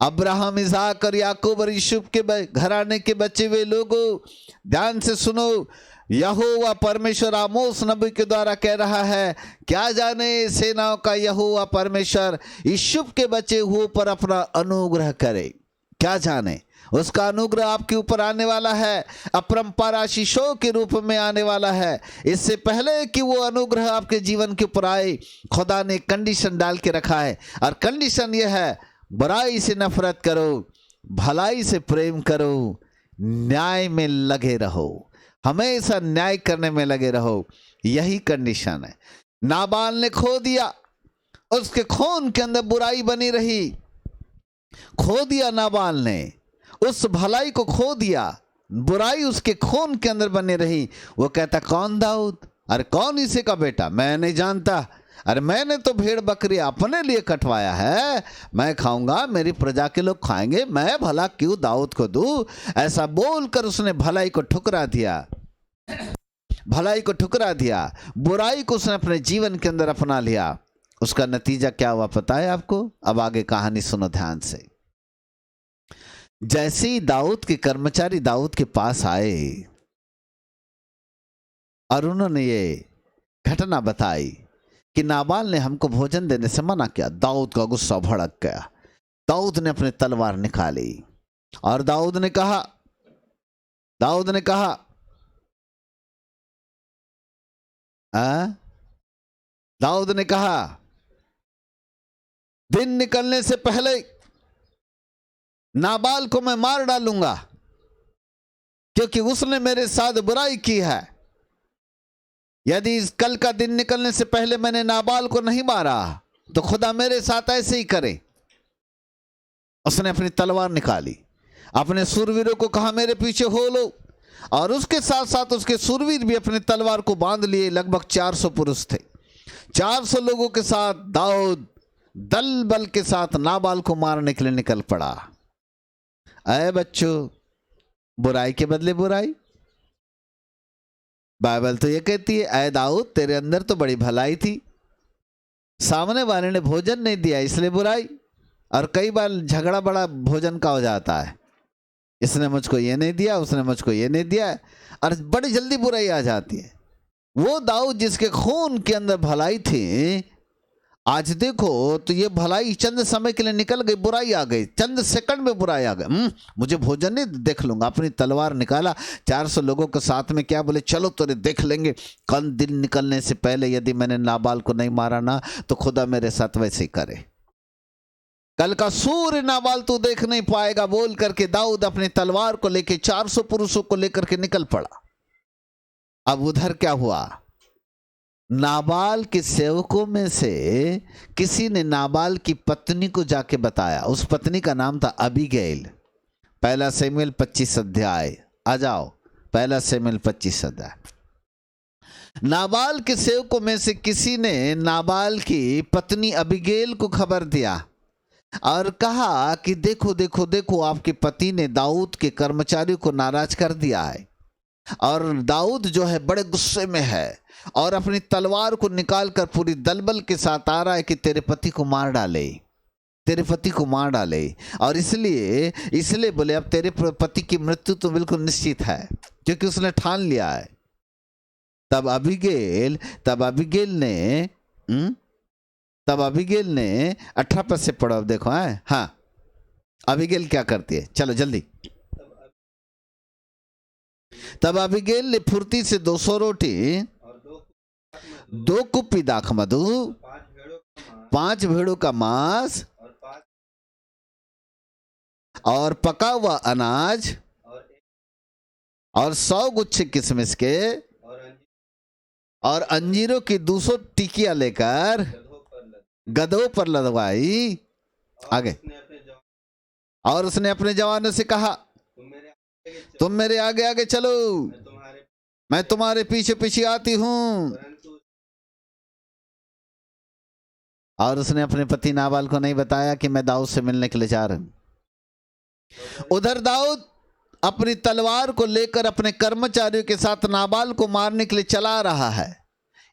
S1: Abraham, Isaac और याकूब और यूसुफ के घराने के बचे हुए लोगों, ध्यान से सुनो। यहोवा परमेश्वर आमोस नबी के द्वारा कह रहा है, क्या जाने सेनाओं का यहोवा परमेश्वर यूसुफ के बचे हुए पर अपना अनुग्रह करे। क्या जाने, उसका अनुग्रह आपके ऊपर आने वाला है, अपरंपार आशीषों के रूप में आने वाला है। इससे पहले कि वो अनुग्रह आपके जीवन के ऊपर आए, खुदा ने कंडीशन डाल के रखा है और कंडीशन यह है, बुराई से नफरत करो, भलाई से प्रेम करो, न्याय में लगे रहो, हमेशा न्याय करने में लगे रहो। यही कंडीशन है। नाबाल ने खो दिया, उसके खून के अंदर बुराई बनी रही, खो दिया नाबाल ने, उस भलाई को खो दिया, बुराई उसके खून के अंदर बनी रही। वो कहता कौन दाऊद? अरे कौन इसी का बेटा? मैं नहीं जानता। अरे मैंने तो भेड़ बकरी अपने लिए कटवाया है, मैं खाऊंगा, मेरी प्रजा के लोग खाएंगे, मैं भला क्यों दाऊद को दूं? ऐसा बोलकर उसने भलाई को ठुकरा दिया, भलाई को ठुकरा दिया, बुराई को उसने अपने जीवन के अंदर अपना लिया। उसका नतीजा क्या हुआ पता है आपको? अब आगे कहानी सुनो ध्यान से। जैसे ही दाऊद के कर्मचारी दाऊद के पास आए और उन्होंने ये घटना बताई कि नाबाल ने हमको भोजन देने से मना किया, दाऊद का गुस्सा भड़क गया। दाऊद ने अपनी तलवार निकाली और दाऊद ने कहा दाऊद ने कहा दिन निकलने से पहले नाबाल को मैं मार डालूंगा, क्योंकि उसने मेरे साथ बुराई की है। यदि कल का दिन निकलने से पहले मैंने नाबाल को नहीं मारा तो खुदा मेरे साथ ऐसे ही करे। उसने अपनी तलवार निकाली, अपने सूरवीरों को कहा मेरे पीछे हो लो, और उसके साथ साथ उसके सूरवीर भी अपनी तलवार को बांध लिए। लगभग 400 पुरुष थे। 400 लोगों के साथ दाऊद दल बल के साथ नाबाल को मारने के लिए निकल पड़ा। अय बच्चों, बुराई के बदले बुराई। बाइबल तो ये कहती है अय दाऊद तेरे अंदर तो बड़ी भलाई थी, सामने वाले ने भोजन नहीं दिया इसलिए बुराई। और कई बार झगड़ा बड़ा भोजन का हो जाता है, इसने मुझको ये नहीं दिया, उसने मुझको ये नहीं दिया, और बड़ी जल्दी बुराई आ जाती है। वो दाऊद जिसके खून के अंदर भलाई थी, आज देखो तो ये भलाई चंद समय के लिए निकल गई, बुराई आ गई, चंद सेकंड में बुराई आ गई। मुझे भोजन नहीं, देख लूंगा। अपनी तलवार निकाला, 400 लोगों के साथ में क्या बोले, चलो तेरे देख लेंगे, कल दिन निकलने से पहले यदि मैंने नाबाल को नहीं मारा ना तो खुदा मेरे साथ वैसे ही करे, कल का सूर्य नाबाल तू देख नहीं पाएगा, बोल करके दाऊद अपनी तलवार को लेके 400 पुरुषों को लेकर के निकल पड़ा। अब उधर क्या हुआ, नाबाल के सेवकों में से किसी ने नाबाल की पत्नी को जाके बताया। उस पत्नी का नाम था अबीगैल। 1 शमूएल 25 अध्याय, आ जाओ, 1 शमूएल 25 अध्याय। नाबाल के सेवकों में से किसी ने नाबाल की पत्नी अबीगैल को खबर दिया और कहा कि देखो देखो देखो, आपके पति ने दाऊद के कर्मचारियों को नाराज कर दिया है, और दाऊद जो है बड़े गुस्से में है और अपनी तलवार को निकालकर पूरी दलबल के साथ आ रहा है कि तेरे पति को मार डाले, तेरे पति को मार डाले। और इसलिए बोले अब तेरे पति की मृत्यु तो बिल्कुल निश्चित है, क्योंकि उसने ठान लिया है। तब अबीगैल ने 18 पद से पढ़ो, अब देखो है। हाँ, अबीगैल क्या करती है, चलो जल्दी। तब अबीगैल ने फुर्ती से 200 रोटी, 2 कुप्पी दाख मधु, 5 भेड़ों का मांस और पका हुआ अनाज और 100 गुच्छे किशमिश के और अंजीरों की 200 टिकियां लेकर गधों पर लदवाई। आगे, और उसने अपने जवानों से कहा तुम मेरे आगे आगे चलो, मैं तुम्हारे पीछे पीछे आती हूं। और उसने अपने पति नाबाल को नहीं बताया कि मैं दाऊद से मिलने के लिए जा रहा हूं। उधर दाऊद अपनी तलवार को लेकर अपने कर्मचारियों के साथ नाबाल को मारने के लिए चला रहा है।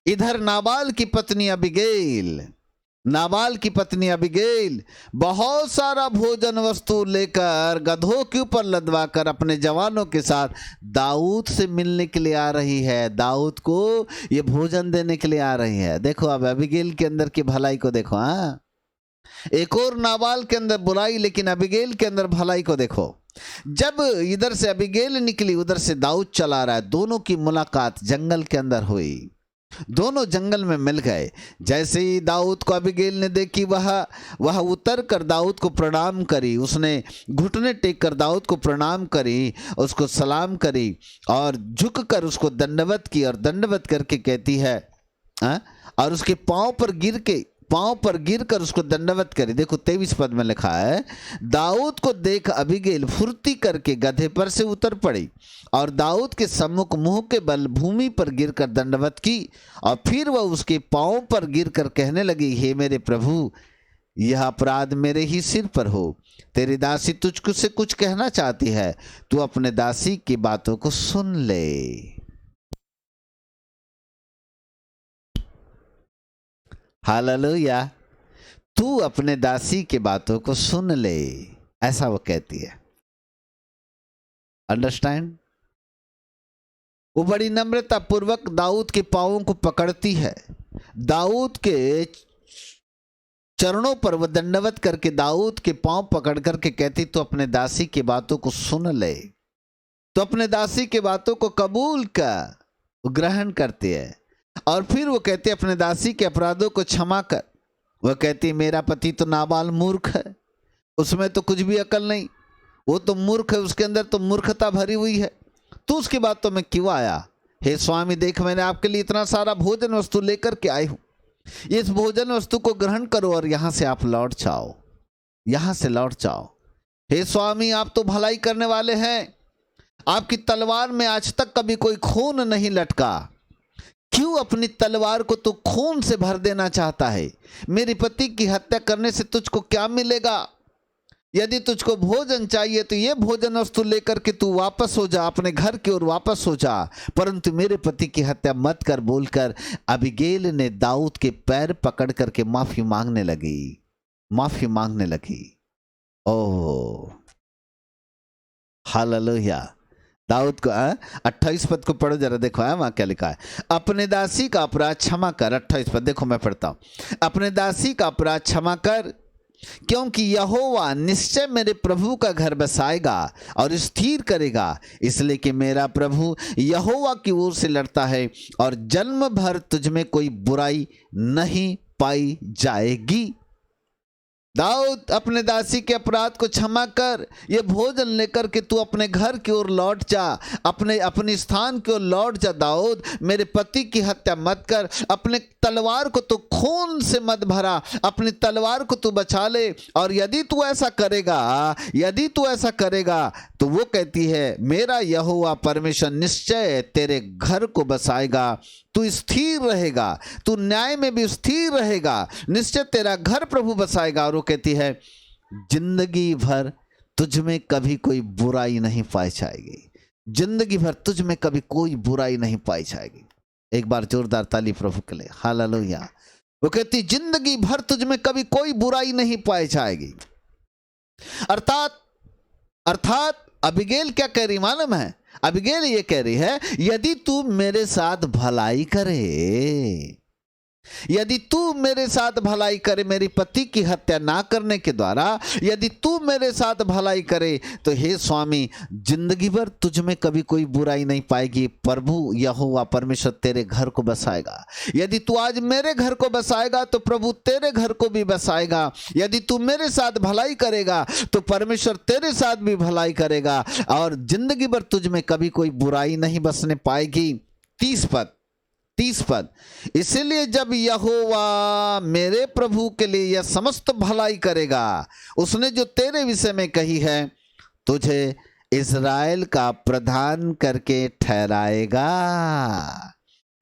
S1: इधर नाबाल की पत्नी अबीगैल बहुत सारा भोजन वस्तु लेकर गधों के ऊपर लदवाकर अपने जवानों के साथ दाऊद से मिलने के लिए आ रही है, दाऊद को ये भोजन देने के लिए आ रही है। देखो अब अबीगैल के अंदर की भलाई को देखो। हाँ, एक और नाबाल के अंदर बुराई, लेकिन अबीगैल के अंदर भलाई को देखो। जब इधर से अबीगैल निकली, उधर से दाऊद चला रहा है, दोनों की मुलाकात जंगल के अंदर हुई। दोनों जंगल में मिल गए। जैसे ही दाऊद को अबीगैल ने देखी, वह उतर कर दाऊद को प्रणाम करी, उसने घुटने टेक कर दाऊद को प्रणाम करी, उसको सलाम करी और झुक कर उसको दंडवत की, और दंडवत करके कहती है और उसके पाँव पर गिर कर उसको दंडवत करी। देखो 23 पद में लिखा है, दाऊद को देख अबीगैल फुर्ती करके गधे पर से उतर पड़ी और दाऊद के सम्मुख मुंह के बल भूमि पर गिरकर दंडवत की, और फिर वह उसके पांव पर गिरकर कहने लगी, हे मेरे प्रभु, यह अपराध मेरे ही सिर पर हो। तेरी दासी तुझको से कुछ कहना चाहती है, तू अपने दासी की बातों को सुन ले। हालेलुया। तू अपने दासी की बातों को सुन ले, ऐसा वो कहती है। अंडरस्टैंड? वो बड़ी नम्रता पूर्वक दाऊद के पांवों को पकड़ती है, दाऊद के चरणों पर वह दंडवत करके दाऊद के पांव पकड़ करके कहती, तो अपने दासी की बातों को सुन ले। तो अपने दासी की बातों को कबूल कर, ग्रहण करती है। और फिर वो कहते, अपने दासी के अपराधों को क्षमा कर। वह कहती, मेरा पति तो नाबाल मूर्ख है, उसमें तो कुछ भी अकल नहीं, वो तो मूर्ख है, उसके अंदर तो मूर्खता भरी हुई है, तू उसकी बातों में क्यों आया? हे स्वामी, देख मैंने आपके लिए इतना सारा भोजन वस्तु लेकर के आई हूं, इस भोजन वस्तु को ग्रहण करो और यहां से आप लौट जाओ, यहां से लौट जाओ। हे स्वामी, आप तो भलाई करने वाले हैं, आपकी तलवार में आज तक कभी कोई खून नहीं लटका, क्यों अपनी तलवार को तो खून से भर देना चाहता है? मेरे पति की हत्या करने से तुझको क्या मिलेगा? यदि तुझको भोजन चाहिए तो ये भोजन वस्तु लेकर के तू वापस हो जा, अपने घर की ओर वापस हो जा, परंतु मेरे पति की हत्या मत कर, बोलकर अबीगैल ने दाऊद के पैर पकड़ करके माफी मांगने लगी। Oh hallelujah. दाऊद को 28 पद को पढ़ो जरा, देखो वहां क्या लिखा है, अपने दासी का अपराध क्षमा कर। 28 पद देखो, मैं पढ़ता हूं, अपने दासी का अपराध क्षमा कर, क्योंकि यहोवा निश्चय मेरे प्रभु का घर बसाएगा और स्थिर करेगा, इसलिए कि मेरा प्रभु यहोवा की ओर से लड़ता है और जन्म भर तुझ में कोई बुराई नहीं पाई जाएगी। दाऊद, अपने दासी के अपराध को क्षमा कर, ये भोजन लेकर के तू अपने घर की ओर लौट जा, अपने स्थान की ओर लौट जा। दाऊद, मेरे पति की हत्या मत कर, अपने तलवार को तो खून से मत भरा, अपनी तलवार को तू बचा ले। और यदि तू ऐसा करेगा तो वो कहती है, मेरा यहोवा परमेश्वर निश्चय तेरे घर को बसाएगा, तू स्थिर रहेगा, तू न्याय में भी स्थिर रहेगा, निश्चय तेरा घर प्रभु बसाएगा। और वो कहती है, जिंदगी भर तुझ में कभी कोई बुराई नहीं पाई जाएगी, जिंदगी भर तुझ में कभी कोई बुराई नहीं पाई जाएगी। एक बार जोरदार ताली प्रभु के लिए, हालेलुया। वो कहती, जिंदगी भर तुझ में कभी कोई बुराई नहीं पाई जाएगी। अर्थात अबीगैल क्या कह रही मालूम है? अबीगैल ये कह रही है, यदि तू मेरे साथ भलाई करे, यदि तू मेरे साथ भलाई करे, मेरी पति की हत्या ना करने के द्वारा यदि तू मेरे साथ भलाई करे, तो हे स्वामी, जिंदगी भर तुझ में कभी कोई बुराई नहीं पाएगी, प्रभु यहोवा परमेश्वर तेरे घर को बसाएगा। यदि तू आज मेरे घर को बसाएगा तो प्रभु तेरे घर को भी बसाएगा। यदि तू मेरे साथ भलाई करेगा तो परमेश्वर तेरे साथ भी भलाई करेगा, और जिंदगी भर तुझ में कभी कोई बुराई नहीं बसने पाएगी। 30 पद, इसलिए जब यहोवा मेरे प्रभु के लिए यह समस्त भलाई करेगा, उसने जो तेरे विषय में कही है, तुझे इस्राएल का प्रधान करके ठहराएगा।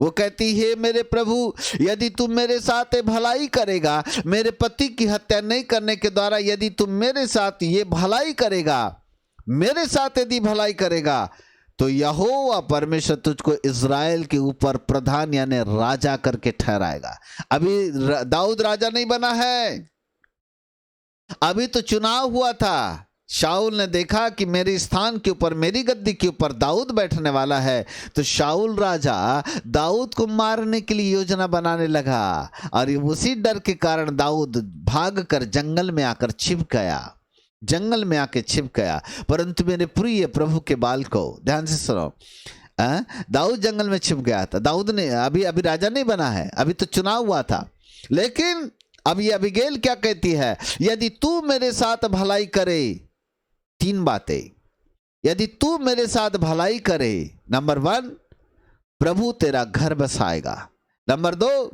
S1: वो कहती है, मेरे प्रभु, यदि तू मेरे साथ भलाई करेगा, मेरे पति की हत्या नहीं करने के द्वारा यदि तू मेरे साथ ये भलाई करेगा, मेरे साथ यदि भलाई करेगा, तो यहोवा परमेश्वर तुझको इज़राइल के ऊपर प्रधान यानी राजा करके ठहराएगा। अभी दाऊद राजा नहीं बना है, अभी तो चुनाव हुआ था। शाऊल ने देखा कि मेरे स्थान के ऊपर, मेरी गद्दी के ऊपर दाऊद बैठने वाला है, तो शाऊल राजा दाऊद को मारने के लिए योजना बनाने लगा, और उसी डर के कारण दाऊद भागकर जंगल में आकर छिप गया। परंतु मेरे प्रिय प्रभु के बाल को ध्यान से सुनो, दाऊद जंगल में छिप गया था। दाऊद ने अभी अभी राजा नहीं बना है, अभी तो चुनाव हुआ था। लेकिन अब ये अबीगैल क्या कहती है, यदि तू मेरे साथ भलाई करे, तीन बातें, यदि तू मेरे साथ भलाई करे, नंबर 1 प्रभु तेरा घर बसाएगा, नंबर 2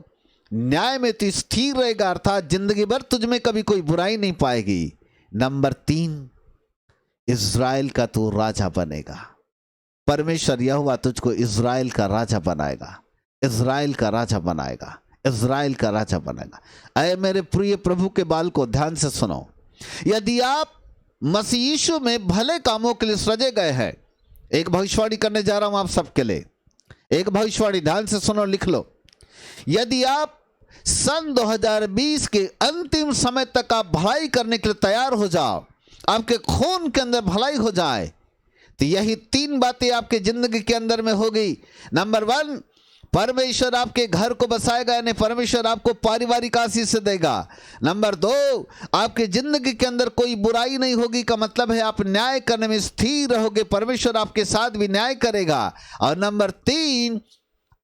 S1: न्याय में तू स्थिर रहेगा, अर्थात जिंदगी भर तुझ में कभी कोई बुराई नहीं पाएगी, नंबर 3 इज़राइल का तू राजा बनेगा। परमेश्वर यहोवा तुझको इज़राइल का राजा बनाएगा, इज़राइल का राजा बनाएगा, इज़राइल का राजा बनाएगा। अरे मेरे प्रिय प्रभु के बाल को ध्यान से सुनो, यदि आप मसीह यीशु में भले कामों के लिए सृजे गए हैं, एक भविष्यवाणी करने जा रहा हूं आप सबके लिए, एक भविष्यवाणी ध्यान से सुनो, लिख लो। यदि आप सन 2020 के अंतिम समय तक आप भलाई करने के लिए तैयार हो जाओ, आपके खून के अंदर भलाई हो जाए, तो यही 3 बातें आपके जिंदगी के अंदर में होगी। नंबर 1 परमेश्वर आपके घर को बसाएगा, यानी परमेश्वर आपको पारिवारिक आशीष से देगा। नंबर 2 आपके जिंदगी के अंदर कोई बुराई नहीं होगी, का मतलब है आप न्याय करने में स्थिर रहोगे, परमेश्वर आपके साथ भी न्याय करेगा। और नंबर 3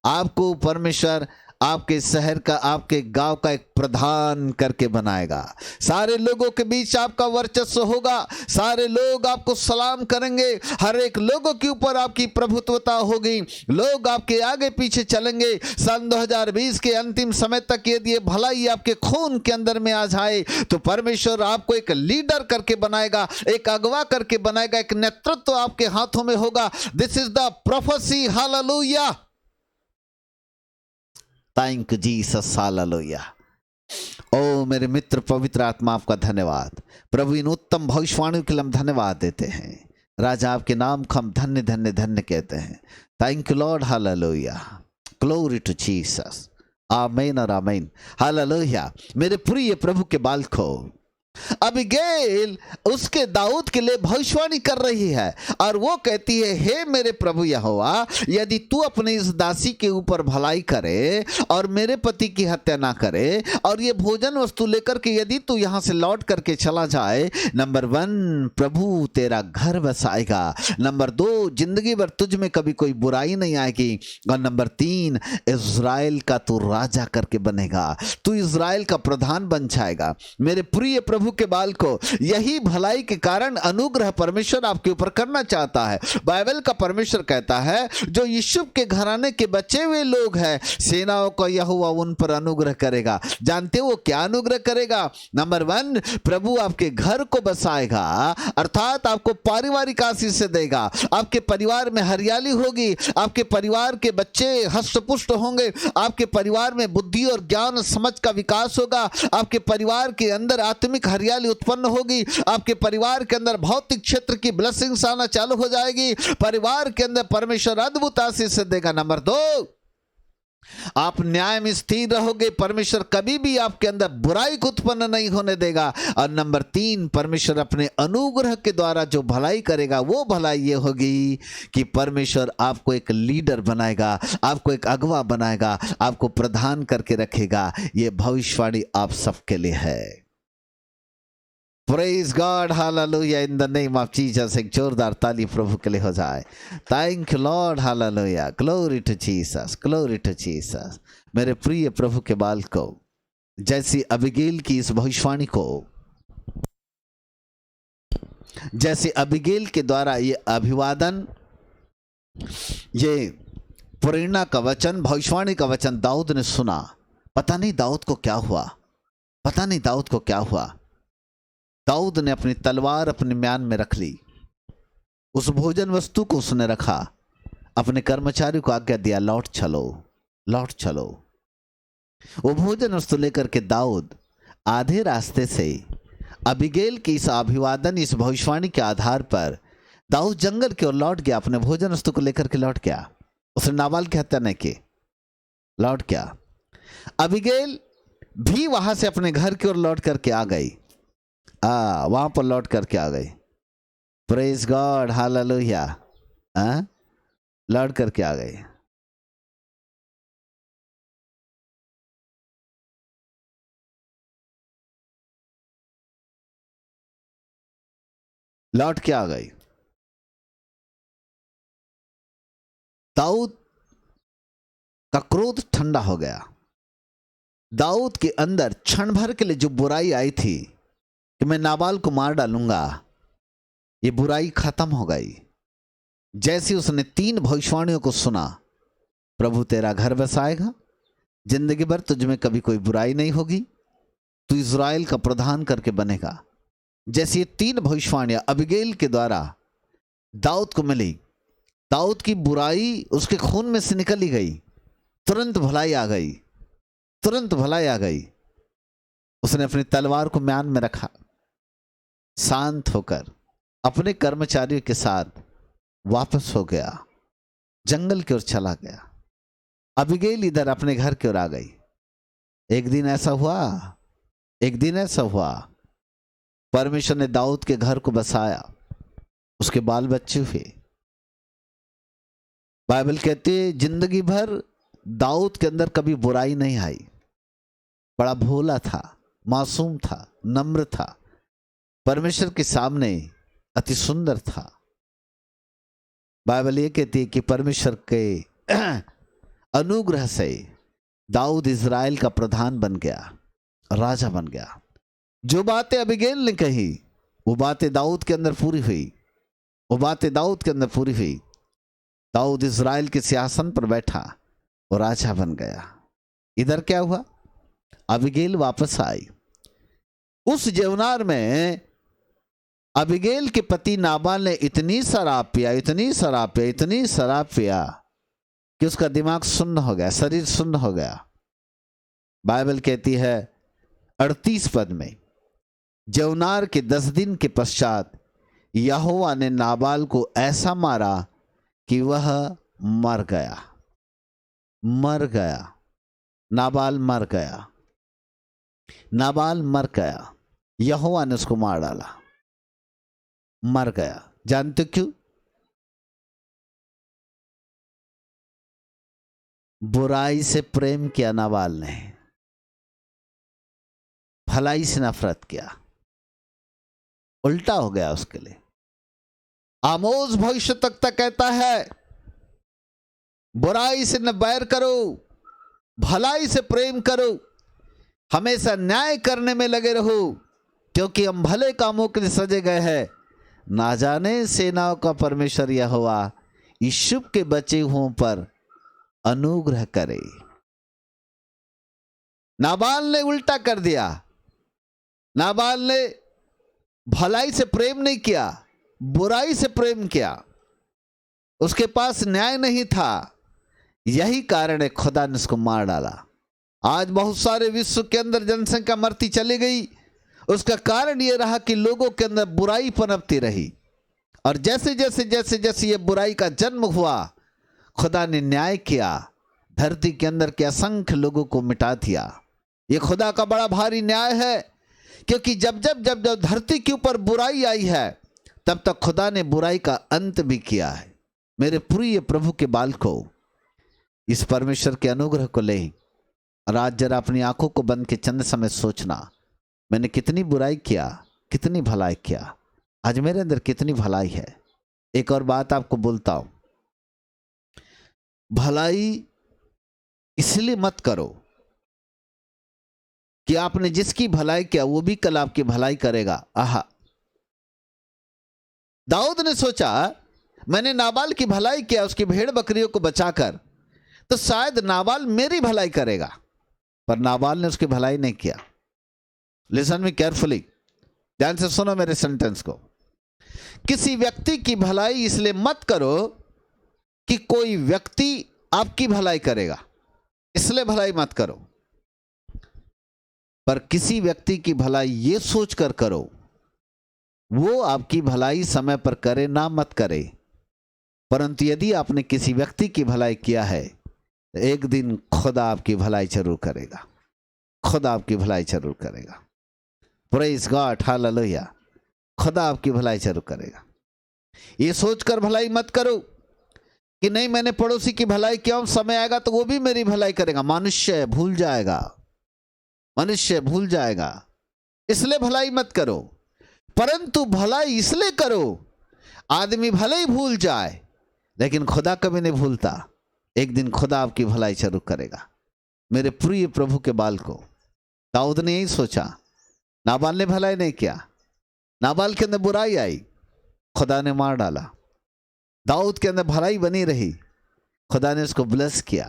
S1: आपको परमेश्वर आपके शहर का, आपके गांव का एक प्रधान करके बनाएगा। सारे लोगों के बीच आपका वर्चस्व होगा, सारे लोग आपको सलाम करेंगे, हर एक लोगों के ऊपर आपकी प्रभुत्वता होगी, लोग आपके आगे पीछे चलेंगे। सन 2020 के अंतिम समय तक यदि ये भलाई आपके खून के अंदर में आ जाए, तो परमेश्वर आपको एक लीडर करके बनाएगा, एक अगवा करके बनाएगा, एक नेतृत्व आपके हाथों में होगा। This is the prophecy, hallelujah, thank you Jesus, hallelujah. ओ मेरे मित्र, पवित्र आत्मा आपका धन्यवाद। प्रभु इन उत्तम भविष्यवाणियों के लिए हम धन्यवाद देते हैं। राजा आपके नाम को हम धन्य धन्य धन्य कहते हैं। Thank you Lord, hallelujah, glory to Jesus, amen और आमीन, हालेलुया। मेरे प्रिय प्रभु के बालको, अबीगैल उसके दाऊद के लिए भविष्यवाणी कर रही है और वो कहती है, हे मेरे प्रभु यहोवा, यदि तू अपने इस दासी के ऊपर भलाई करे और मेरे पति की हत्या ना करे और ये भोजन वस्तु लेकर के यदि तू यहाँ से लौट करके चला जाए, नंबर 1 प्रभु तेरा घर बसाएगा, नंबर 2 जिंदगी भर तुझ में कभी कोई बुराई नहीं आएगी, और नंबर 3 इज़राइल का तू राजा करके बनेगा, तू इज़राइल का प्रधान बन जाएगा। मेरे प्रिय प्रभु के बाल को, यही भलाई के कारण अनुग्रह परमेश्वर आपके ऊपर करना चाहता है। बाइबल का परमेश्वर कहता है, जो यूसुफ के घराने के बचे हुए लोग हैं, सेनाओं का यहोवा उन पर अनुग्रह करेगा। जानते हो क्या अनुग्रह करेगा? नंबर 1 प्रभु आपके घर को बसाएगा, अर्थात आपको पारिवारिक आशीष से देगा, आपके परिवार में हरियाली होगी, आपके परिवार के बच्चे हष्ट-पुष्ट होंगे, आपके परिवार में बुद्धि और ज्ञान समझ का विकास होगा, आपके परिवार के अंदर आत्मिक हरियाली उत्पन्न होगी, आपके परिवार के अंदर भौतिक क्षेत्र की ब्लेसिंग्स आना चालू हो जाएगी, परिवार के अंदर परमेश्वर अद्भुत आशीष देगा। नंबर 2 आप न्याय में स्थिर रहोगे, परमेश्वर कभी भी आपके अंदर बुराई को उत्पन्न नहीं होने देगा। और नंबर 3 परमेश्वर अपने अनुग्रह के द्वारा जो भलाई करेगा, वो भलाई ये होगी कि परमेश्वर आपको एक लीडर बनाएगा, आपको एक अगवा बनाएगा, आपको प्रधान करके रखेगा। ये भविष्यवाणी आप सबके लिए है। Praise God, hallelujah, in the name of Jesus. एक जोरदार ताली प्रभु के लिए हो जाए। Thank you Lord, hallelujah, glory to Jesus, glory to Jesus. मेरे प्रिय प्रभु के बाल को, जैसी अबीगैल की इस भविष्यवाणी को, जैसे अबीगैल के द्वारा ये अभिवादन, ये प्रेरणा का वचन, भविष्यवाणी का वचन दाऊद ने सुना। पता नहीं दाऊद को क्या हुआ, पता नहीं दाऊद को क्या हुआ। दाऊद ने अपनी तलवार अपने म्यान में रख ली, उस भोजन वस्तु को उसने रखा, अपने कर्मचारी को आज्ञा दिया, लौट चलो, लौट चलो। वो भोजन वस्तु लेकर के दाऊद आधे रास्ते से अबीगैल की इस अभिवादन, इस भविष्यवाणी के आधार पर दाऊद जंगल की ओर लौट गया, अपने भोजन वस्तु को लेकर के लौट गया। उसने नाबाल की हत्या नहीं की, लौट गया। अबीगैल भी वहां से अपने घर की ओर लौट करके आ गई, वहां पर लौट करके आ गई। प्रेज गॉड, हालेलुया, लौट करके आ गई। लौट के आ गई। दाऊद का क्रोध ठंडा हो गया। दाऊद के अंदर क्षण भर के लिए जो बुराई आई थी कि मैं नाबाल को मार डालूंगा, ये बुराई खत्म हो गई। जैसे उसने 3 भविष्यवाणियों को सुना, प्रभु तेरा घर बसाएगा, जिंदगी भर तुझ में कभी कोई बुराई नहीं होगी, तू इज़राइल का प्रधान करके बनेगा। जैसे ये 3 भविष्यवाणियां अबीगैल के द्वारा दाऊद को मिली, दाऊद की बुराई उसके खून में से निकल ही गई, तुरंत भलाई आ गई, तुरंत भलाई आ गई। उसने अपनी तलवार को म्यान में रखा, शांत होकर अपने कर्मचारियों के साथ वापस हो गया, जंगल की ओर चला गया। अबीगैल इधर अपने घर की ओर आ गई। एक दिन ऐसा हुआ परमेश्वर ने दाऊद के घर को बसाया, उसके बाल बच्चे हुए। बाइबल कहती है जिंदगी भर दाऊद के अंदर कभी बुराई नहीं आई। बड़ा भोला था, मासूम था, नम्र था, परमेश्वर के सामने अति सुंदर था। बाइबल ये कहती है कि परमेश्वर के अनुग्रह से दाऊद इज़राइल का प्रधान बन गया, राजा बन गया। जो बातें अबीगैल ने कही वो बातें दाऊद के अंदर पूरी हुई, वो बातें दाऊद के अंदर पूरी हुई। दाऊद इज़राइल के सिंहासन पर बैठा और राजा बन गया। इधर क्या हुआ, अबीगैल वापस आई। उस जवनार में अबीगैल के पति नाबाल ने इतनी शराब पिया कि उसका दिमाग सुन्न हो गया, शरीर सुन्न हो गया। बाइबल कहती है 38 पद में, जवनार के 10 दिन के पश्चात यहोवा ने नाबाल को ऐसा मारा कि वह मर गया। नाबाल मर गया। यहोवा ने उसको मार डाला, मर गया। जानते क्यों? बुराई से प्रेम किया नाबाल ने, भलाई से नफरत किया, उल्टा हो गया उसके लिए। आमोस भविष्यवक्ता कहता है बुराई से न बैर करो, भलाई से प्रेम करो, हमेशा न्याय करने में लगे रहो, क्योंकि हम भले कामों के लिए सजे गए हैं। ना जाने सेनाओं का परमेश्वर यहोवा इस शुभ के बचे हुओं पर अनुग्रह करे। नाबाल ने उल्टा कर दिया। नाबाल ने भलाई से प्रेम नहीं किया, बुराई से प्रेम किया। उसके पास न्याय नहीं था, यही कारण है खुदा ने उसको मार डाला। आज बहुत सारे विश्व के अंदर जनसंख्या मरती चली गई, उसका कारण यह रहा कि लोगों के अंदर बुराई पनपती रही। और जैसे जैसे ये बुराई का जन्म हुआ, खुदा ने न्याय किया, धरती के अंदर के असंख्य लोगों को मिटा दिया। ये खुदा का बड़ा भारी न्याय है, क्योंकि जब धरती के ऊपर बुराई आई है, तब तक खुदा ने बुराई का अंत भी किया है। मेरे प्रिय प्रभु के बालकों, इस परमेश्वर के अनुग्रह को ले और आज जरा अपनी आंखों को बंद के चंद समय सोचना, मैंने कितनी बुराई किया, कितनी भलाई किया, आज मेरे अंदर कितनी भलाई है। एक और बात आपको बोलता हूं, भलाई इसलिए मत करो कि आपने जिसकी भलाई किया वो भी कल आपकी भलाई करेगा। आहा, दाऊद ने सोचा मैंने नाबाल की भलाई किया, उसकी भेड़ बकरियों को बचाकर, तो शायद नाबाल मेरी भलाई करेगा, पर नाबाल ने उसकी भलाई नहीं किया। लिसन मी केयरफुली, ध्यान से सुनो मेरे सेंटेंस को। किसी व्यक्ति की भलाई इसलिए मत करो कि कोई व्यक्ति आपकी भलाई करेगा, इसलिए भलाई मत करो, पर किसी व्यक्ति की भलाई ये सोचकर करो वो आपकी भलाई समय पर करे ना मत करे, परंतु यदि आपने किसी व्यक्ति की भलाई किया है तो एक दिन खुदा आपकी भलाई जरूर करेगा, खुदा आपकी भलाई जरूर करेगा। Praise God, hallelujah. खुदा आपकी भलाई जरूर करेगा। ये सोचकर भलाई मत करो कि नहीं मैंने पड़ोसी की भलाई किया, समय आएगा तो वो भी मेरी भलाई करेगा। मनुष्य भूल जाएगा, मनुष्य भूल जाएगा, इसलिए भलाई मत करो, परंतु भलाई इसलिए करो आदमी भले ही भूल जाए, लेकिन खुदा कभी नहीं भूलता। एक दिन खुदा आपकी भलाई जरूर करेगा। मेरे प्रिय प्रभु के बाल को दाऊद ने यही सोचा, नाबाल ने भलाई नहीं किया, नाबाल के अंदर बुराई आई, खुदा ने मार डाला। दाऊद के अंदर भलाई बनी रही, खुदा ने उसको ब्लेस किया।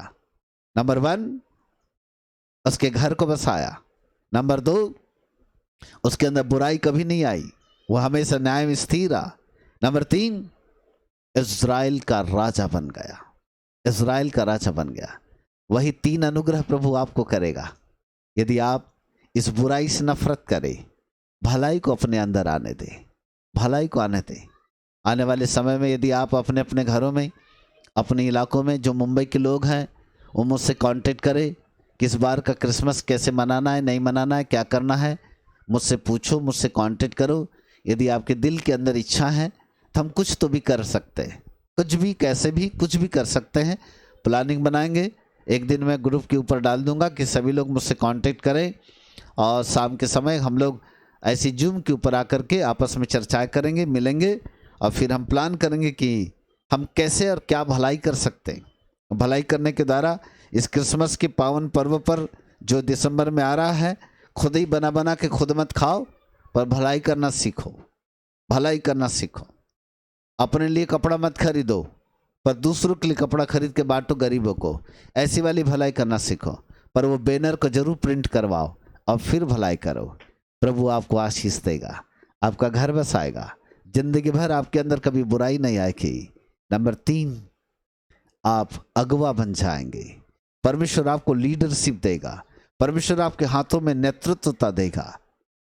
S1: नंबर 1, उसके घर को बसाया। नंबर 2, उसके अंदर बुराई कभी नहीं आई, वह हमेशा न्याय में स्थिर रहा। नंबर 3, इज़राइल का राजा बन गया। इज़राइल का राजा बन गया। वही 3 अनुग्रह प्रभु आपको करेगा यदि आप इस बुराई से नफरत करें, भलाई को अपने अंदर आने दें, भलाई को आने दें। आने वाले समय में यदि आप अपने अपने घरों में, अपने इलाकों में, जो मुंबई के लोग हैं वो मुझसे कांटेक्ट करें कि इस बार का क्रिसमस कैसे मनाना है, नहीं मनाना है, क्या करना है, मुझसे पूछो, मुझसे कांटेक्ट करो। यदि आपके दिल के अंदर इच्छा है तो हम कुछ तो भी कर सकते हैं, कुछ भी, कैसे भी, कुछ भी कर सकते हैं। प्लानिंग बनाएंगे। एक दिन मैं ग्रुप के ऊपर डाल दूंगा कि सभी लोग मुझसे कांटेक्ट करें और शाम के समय हम लोग ऐसी जूम के ऊपर आकर के आपस में चर्चाएं करेंगे, मिलेंगे और फिर हम प्लान करेंगे कि हम कैसे और क्या भलाई कर सकते हैं। भलाई करने के द्वारा इस क्रिसमस के पावन पर्व पर जो दिसंबर में आ रहा है, खुद ही बना बना के खुद मत खाओ, पर भलाई करना सीखो, भलाई करना सीखो। अपने लिए कपड़ा मत खरीदो, पर दूसरों के लिए कपड़ा खरीद के बांटो गरीबों को। ऐसी वाली भलाई करना सीखो, पर वो बैनर को जरूर प्रिंट करवाओ और फिर भलाई करो। प्रभु आपको आशीष देगा, आपका घर बसाएगा, जिंदगी भर आपके अंदर कभी बुराई नहीं आएगी। नंबर 3, आप अगवा बन जाएंगे। परमेश्वर आपको लीडरशिप देगा, परमेश्वर आपके हाथों में नेतृत्वता देगा।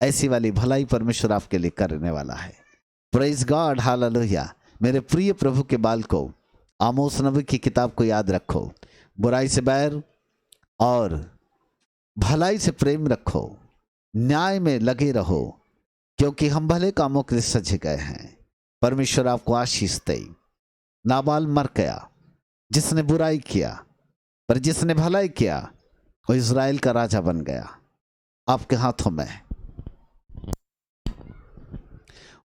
S1: ऐसी वाली भलाई परमेश्वर आपके लिए करने वाला है। Praise God, hallelujah. मेरे प्रिय प्रभु के बाल को, आमोस नबी की किताब को याद रखो। बुराई से बैर और भलाई से प्रेम रखो, न्याय में लगे रहो, क्योंकि हम भले कामों के लिए सजे गए हैं। परमेश्वर आपको आशीष दे। नाबाल मर गया जिसने बुराई किया, पर जिसने भलाई किया वो इज़राइल का राजा बन गया। आपके हाथों में।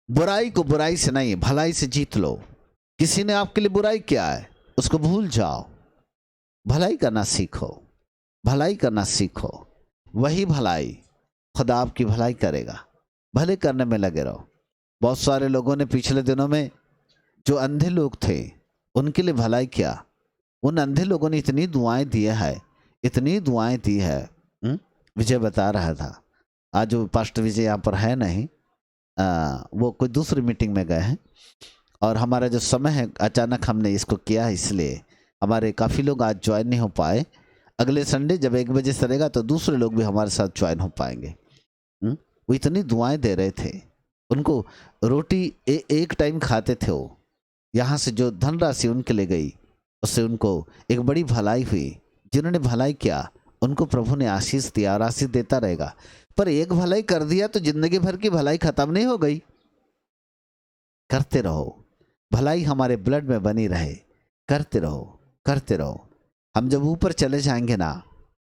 S1: बुराई को बुराई से नहीं, भलाई से जीत लो। किसी ने आपके लिए बुराई किया है, उसको भूल जाओ, भलाई करना सीखो, भलाई करना सीखो। वही भलाई, खुदा आपकी भलाई करेगा। भले करने में लगे रहो। बहुत सारे लोगों ने पिछले दिनों में जो अंधे लोग थे उनके लिए भलाई किया। उन अंधे लोगों ने इतनी दुआएं दी है, इतनी दुआएं दी है। विजय बता रहा था, आज वो पास्टर विजय यहाँ पर है नहीं, वो कोई दूसरी मीटिंग में गए हैं और हमारा जो समय है अचानक हमने इसको किया, इसलिए हमारे काफ़ी लोग आज ज्वाइन नहीं हो पाए। अगले संडे जब 1 बजे से रहेगा तो दूसरे लोग भी हमारे साथ ज्वाइन हो पाएंगे। वो इतनी दुआएं दे रहे थे, उनको रोटी एक टाइम खाते थे वो। यहाँ से जो धनराशि उनके लिए गई उससे उनको एक बड़ी भलाई हुई। जिन्होंने भलाई किया उनको प्रभु ने आशीष दिया और आशीष देता रहेगा। पर एक भलाई कर दिया तो जिंदगी भर की भलाई खत्म नहीं हो गई। करते रहो, भलाई हमारे ब्लड में बनी रहे। करते रहो, करते रहो। हम जब ऊपर चले जाएंगे ना,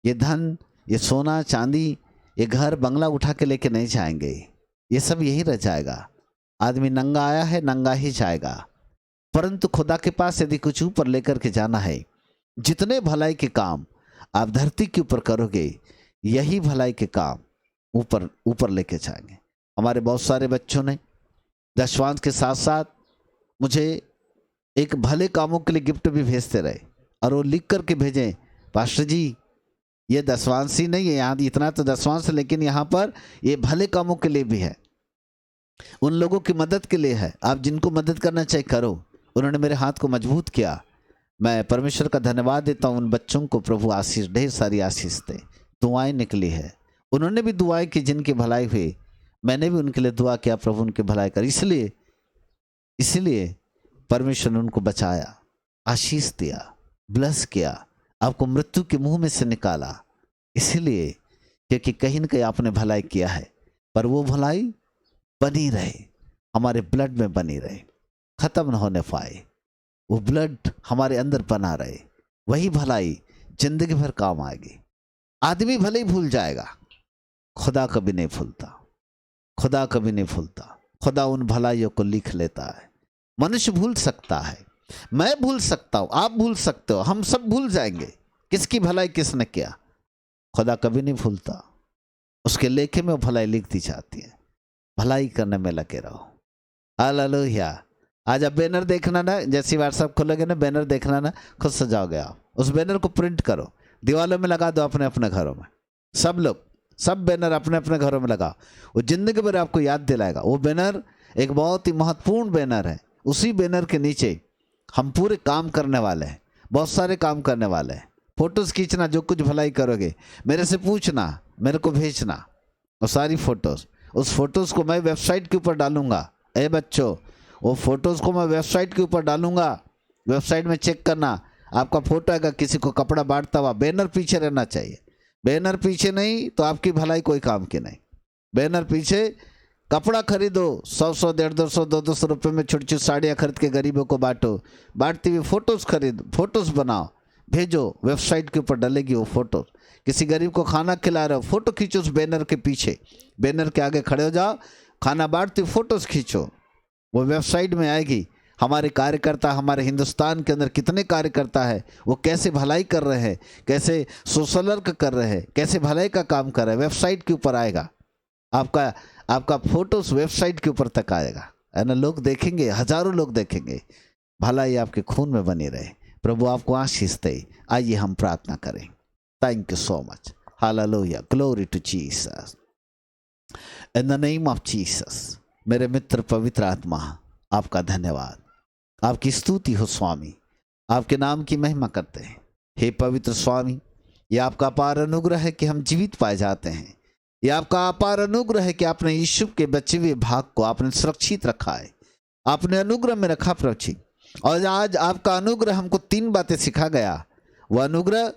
S1: ये धन, ये सोना चांदी, ये घर बंगला उठा के लेके नहीं जाएंगे, ये सब यही रह जाएगा। आदमी नंगा आया है, नंगा ही जाएगा। परंतु खुदा के पास यदि कुछ ऊपर लेकर के जाना है, जितने भलाई के काम आप धरती के ऊपर करोगे, यही भलाई के काम ऊपर ऊपर लेके जाएंगे। हमारे बहुत सारे बच्चों ने दशवांश के साथ साथ मुझे एक भले कामों के लिए गिफ्ट भी भेजते रहे और वो लिख करके भेजें, पास्टर जी ये दशवांश ही नहीं है, यहाँ इतना तो दशवांश, लेकिन यहाँ पर ये भले कामों के लिए भी है, उन लोगों की मदद के लिए है। आप जिनको मदद करना चाहिए करो। उन्होंने मेरे हाथ को मजबूत किया। मैं परमेश्वर का धन्यवाद देता हूँ। उन बच्चों को प्रभु आशीष, ढेर सारी आशीष दे। दुआएं निकली है, उन्होंने भी दुआएं की जिनकी भलाई हुई, मैंने भी उनके लिए दुआ किया, प्रभु उनकी भलाई कर। इसलिए परमेश्वर ने उनको बचाया, आशीष दिया, ब्लेस किया, आपको मृत्यु के मुंह में से निकाला। इसलिए क्योंकि कहीं न कहीं आपने भलाई किया है, पर वो भलाई बनी रहे, हमारे ब्लड में बनी रहे, खत्म न होने पाए। वो ब्लड हमारे अंदर बना रहे, वही भलाई जिंदगी भर काम आएगी। आदमी भले ही भूल जाएगा, खुदा कभी नहीं भूलता, खुदा कभी नहीं भूलता। खुदा उन भलाइयों को लिख लेता है। मनुष्य भूल सकता है, मैं भूल सकता हूँ, आप भूल सकते हो, हम सब भूल जाएंगे किसकी भलाई किसने किया। खुदा कभी नहीं भूलता, उसके लेखे में वो भलाई लिख दी जाती है। भलाई करने में लगे रहो। हालेलुया। आज आप बैनर देखना ना, जैसे व्हाट्सएप खोलोगे ना, बैनर देखना ना, खुद सजाओगे आप। उस बैनर को प्रिंट करो, दीवालों में लगा दो अपने अपने घरों में। सब लोग, सब बैनर अपने अपने घरों में लगा, वो जिंदगी भर आपको याद दिलाएगा। वो बैनर एक बहुत ही महत्वपूर्ण बैनर है। उसी बैनर के नीचे हम पूरे काम करने वाले हैं, बहुत सारे काम करने वाले हैं। फोटोज खींचना, जो कुछ भलाई करोगे मेरे से पूछना, मेरे को भेजना वो सारी फोटोज। उस फोटोज को मैं वेबसाइट के ऊपर डालूंगा। ए बच्चों, वो फोटोज को मैं वेबसाइट के ऊपर डालूंगा। वेबसाइट में चेक करना, आपका फोटो आएगा किसी को कपड़ा बांटता हुआ। बैनर पीछे रहना चाहिए, बैनर पीछे नहीं तो आपकी भलाई कोई काम की नहीं। बैनर पीछे कपड़ा खरीदो, 100-100, 150, 200 रुपये में छोटी छोटी साड़ियाँ खरीद के गरीबों को बांटो। बांटती हुई फोटोज़ खरीदो, फोटोज़ बनाओ, भेजो, वेबसाइट के ऊपर डलेगी वो फोटो। किसी गरीब को खाना खिला रहे हो, फोटो खींचो उस बैनर के पीछे, बैनर के आगे खड़े हो जाओ, खाना बांटती फोटोज़ खींचो, वो वेबसाइट में आएगी। हमारे कार्यकर्ता, हमारे हिंदुस्तान के अंदर कितने कार्यकर्ता है, वो कैसे भलाई कर रहे हैं, कैसे सोशल वर्क कर रहे हैं, कैसे भलाई का काम कर रहे हैं, वेबसाइट के ऊपर आएगा। आपका फोटोस वेबसाइट के ऊपर तक आएगा, है ना। लोग देखेंगे, हजारों लोग देखेंगे। भलाई आपके खून में बनी रहे। प्रभु आपको आशीष दे। आइए हम प्रार्थना करें। Thank you so much. Hallelujah, glory to Jesus, in the name of Jesus. मेरे मित्र पवित्र आत्मा, आपका धन्यवाद, आपकी स्तुति हो स्वामी, आपके नाम की महिमा करते हैं। हे पवित्र स्वामी, ये आपका अपार अनुग्रह है कि हम जीवित पाए जाते हैं। ये आपका अपार अनुग्रह है कि आपने यीशु के बचे हुए भाग को आपने सुरक्षित रखा है, आपने अनुग्रह में रखा प्रभु जी। और आज आपका अनुग्रह हमको 3 बातें सिखा गया। वह अनुग्रह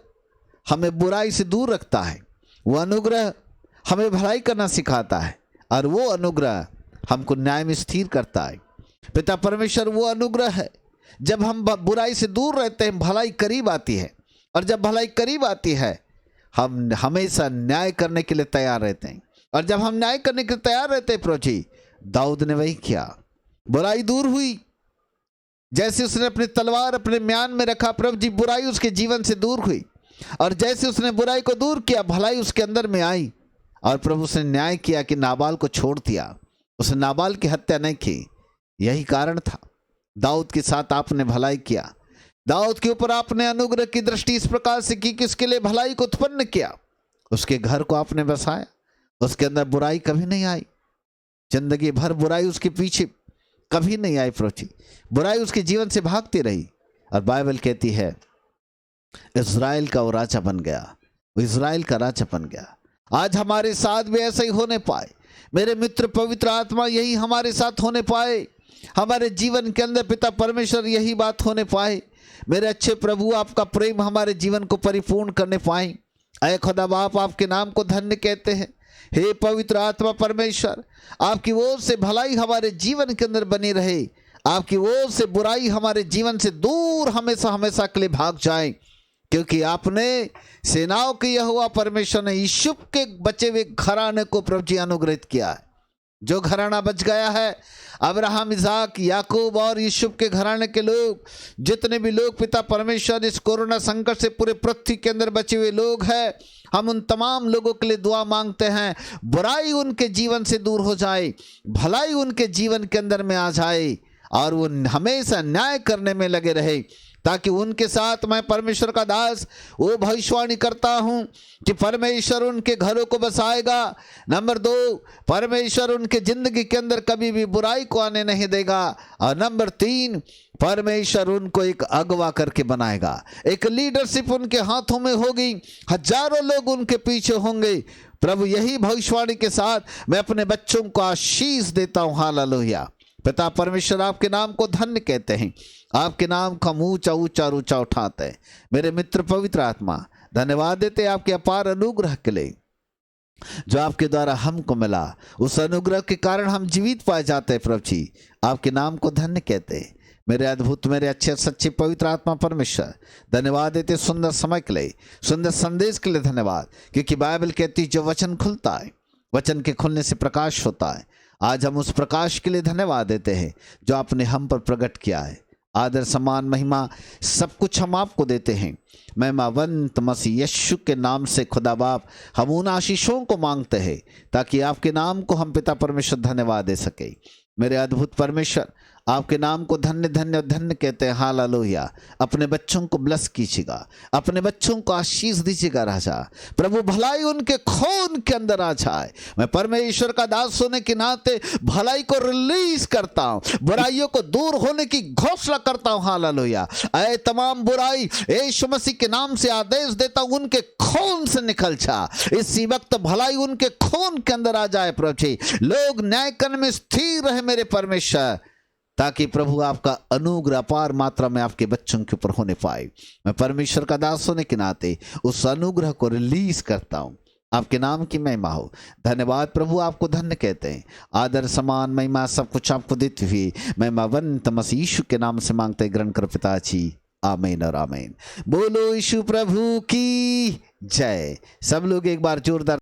S1: हमें बुराई से दूर रखता है, वह अनुग्रह हमें भलाई करना सिखाता है, और वो अनुग्रह हमको न्याय में स्थिर करता है। पिता परमेश्वर वो अनुग्रह है, जब हम बुराई से दूर रहते हैं भलाई करीब आती है, और जब भलाई करीब आती है हम हमेशा न्याय करने के लिए तैयार रहते हैं। और जब हम न्याय करने के लिए तैयार रहते हैं प्रभु जी, दाऊद ने वही किया। बुराई दूर हुई, जैसे उसने अपनी तलवार अपने म्यान में रखा प्रभु जी, बुराई उसके जीवन से दूर हुई। और जैसे उसने बुराई को दूर किया, भलाई उसके अंदर में आई। और प्रभु उसने न्याय किया कि नाबाल को छोड़ दिया, उसने नाबाल की हत्या नहीं की। यही कारण था दाऊद के साथ आपने भलाई किया। दाऊद के ऊपर आपने अनुग्रह की दृष्टि इस प्रकार से की कि उसके लिए भलाई को उत्पन्न किया, उसके घर को आपने बसाया, उसके अंदर बुराई कभी नहीं आई। जिंदगी भर बुराई उसके पीछे कभी नहीं आई प्रभु जी, बुराई उसके जीवन से भागती रही। और बाइबल कहती है इज़राइल का वो राजा बन गया, वो इज़राइल का राजा बन गया। आज हमारे साथ भी ऐसा ही होने पाए मेरे मित्र पवित्र आत्मा, यही हमारे साथ होने पाए, हमारे जीवन के अंदर पिता परमेश्वर यही बात होने पाए। मेरे अच्छे प्रभु, आपका प्रेम हमारे जीवन को परिपूर्ण करने पाए। अय खुदा बाप, आपके नाम को धन्य कहते हैं। हे पवित्र आत्मा परमेश्वर, आपकी ओर से भलाई हमारे जीवन के अंदर बनी रहे, आपकी ओर से बुराई हमारे जीवन से दूर हमेशा हमेशा के लिए भाग जाए, क्योंकि आपने सेनाओं के यहोवा परमेश्वर ने यूसुफ के बचे हुए घराने को प्रभु जी अनुग्रहित किया है। जो घराना बच गया है, अब्राहम, इसाक, याकूब और यूसुफ के घराने के लोग, जितने भी लोग पिता परमेश्वर इस कोरोना संकट से पूरे पृथ्वी के अंदर बचे हुए लोग हैं, हम उन तमाम लोगों के लिए दुआ मांगते हैं। बुराई उनके जीवन से दूर हो जाए, भलाई उनके जीवन के अंदर में आ जाए, और वो हमेशा न्याय करने में लगे रहे, ताकि उनके साथ मैं परमेश्वर का दास वो भविष्यवाणी करता हूं कि परमेश्वर उनके घरों को बसाएगा। नंबर 2, परमेश्वर उनके जिंदगी के अंदर कभी भी बुराई को आने नहीं देगा। और नंबर 3, परमेश्वर उनको एक अगवा करके बनाएगा, एक लीडरशिप उनके हाथों में होगी, हजारों लोग उनके पीछे होंगे। प्रभु, यही भविष्यवाणी के साथ मैं अपने बच्चों को आशीष देता हूँ। हालेलुया। पिता परमेश्वर, आपके नाम को धन्य कहते हैं, आपके नाम का ऊंचा ऊंचा ऊंचा उठाते हैं। मेरे मित्र पवित्र आत्मा, धन्यवाद देते आपके अपार अनुग्रह के लिए जो आपके द्वारा हमको मिला। उस अनुग्रह के कारण हम जीवित पाए जाते हैं। प्रभु जी, आपके नाम को धन्य कहते हैं। मेरे अद्भुत, मेरे अच्छे सच्चे पवित्र आत्मा परमेश्वर, धन्यवाद देते सुंदर समय के लिए, सुंदर संदेश के लिए धन्यवाद, क्योंकि बाइबल कहती जो वचन खुलता है, वचन के खुलने से प्रकाश होता है। आज हम उस प्रकाश के लिए धन्यवाद देते हैं जो आपने हम पर प्रकट किया है। आदर सम्मान महिमा सब कुछ हम आपको देते हैं। महिमावंत मसीह यीशु के नाम से खुदा बाप हम उन आशीषों को मांगते हैं ताकि आपके नाम को हम पिता परमेश्वर धन्यवाद दे सके। मेरे अद्भुत परमेश्वर, आपके नाम को धन्य धन्य धन्य कहते हैं। हालेलुया। अपने बच्चों को ब्लेस कीजिएगा, अपने बच्चों को आशीष दीजिएगा राजा। प्रभु भलाई उनके खून के अंदर आ जाए। मैं परमेश्वर का दास होने के नाते भलाई को रिलीज करता हूं, बुराइयों को दूर होने की घोषणा करता हूं। हालेलुया। ऐ तमाम बुराई यीशु मसीह के नाम से आदेश देता हूं, उनके खून से निकल जा। इसी वक्त भलाई उनके खून के अंदर आ जाए। प्रभु जी, लोग न्याय करने में स्थिर रहे मेरे परमेश्वर, ताकि प्रभु आपका अनुग्रह अपार मात्रा में आपके बच्चों के ऊपर होने पाए। मैं परमेश्वर का दास होने के नाते उस अनुग्रह को रिलीज करता हूं। आपके नाम की महिमा हो। धन्यवाद प्रभु, आपको धन्य कहते हैं। आदर सम्मान महिमा सब कुछ आपको देते हुए महिमावंत मसीह यीशु के नाम से मांगते ग्रहण कर पिताजी। आमीन और आमीन। बोलो यीशु प्रभु की जय। सब लोग एक बार जोरदार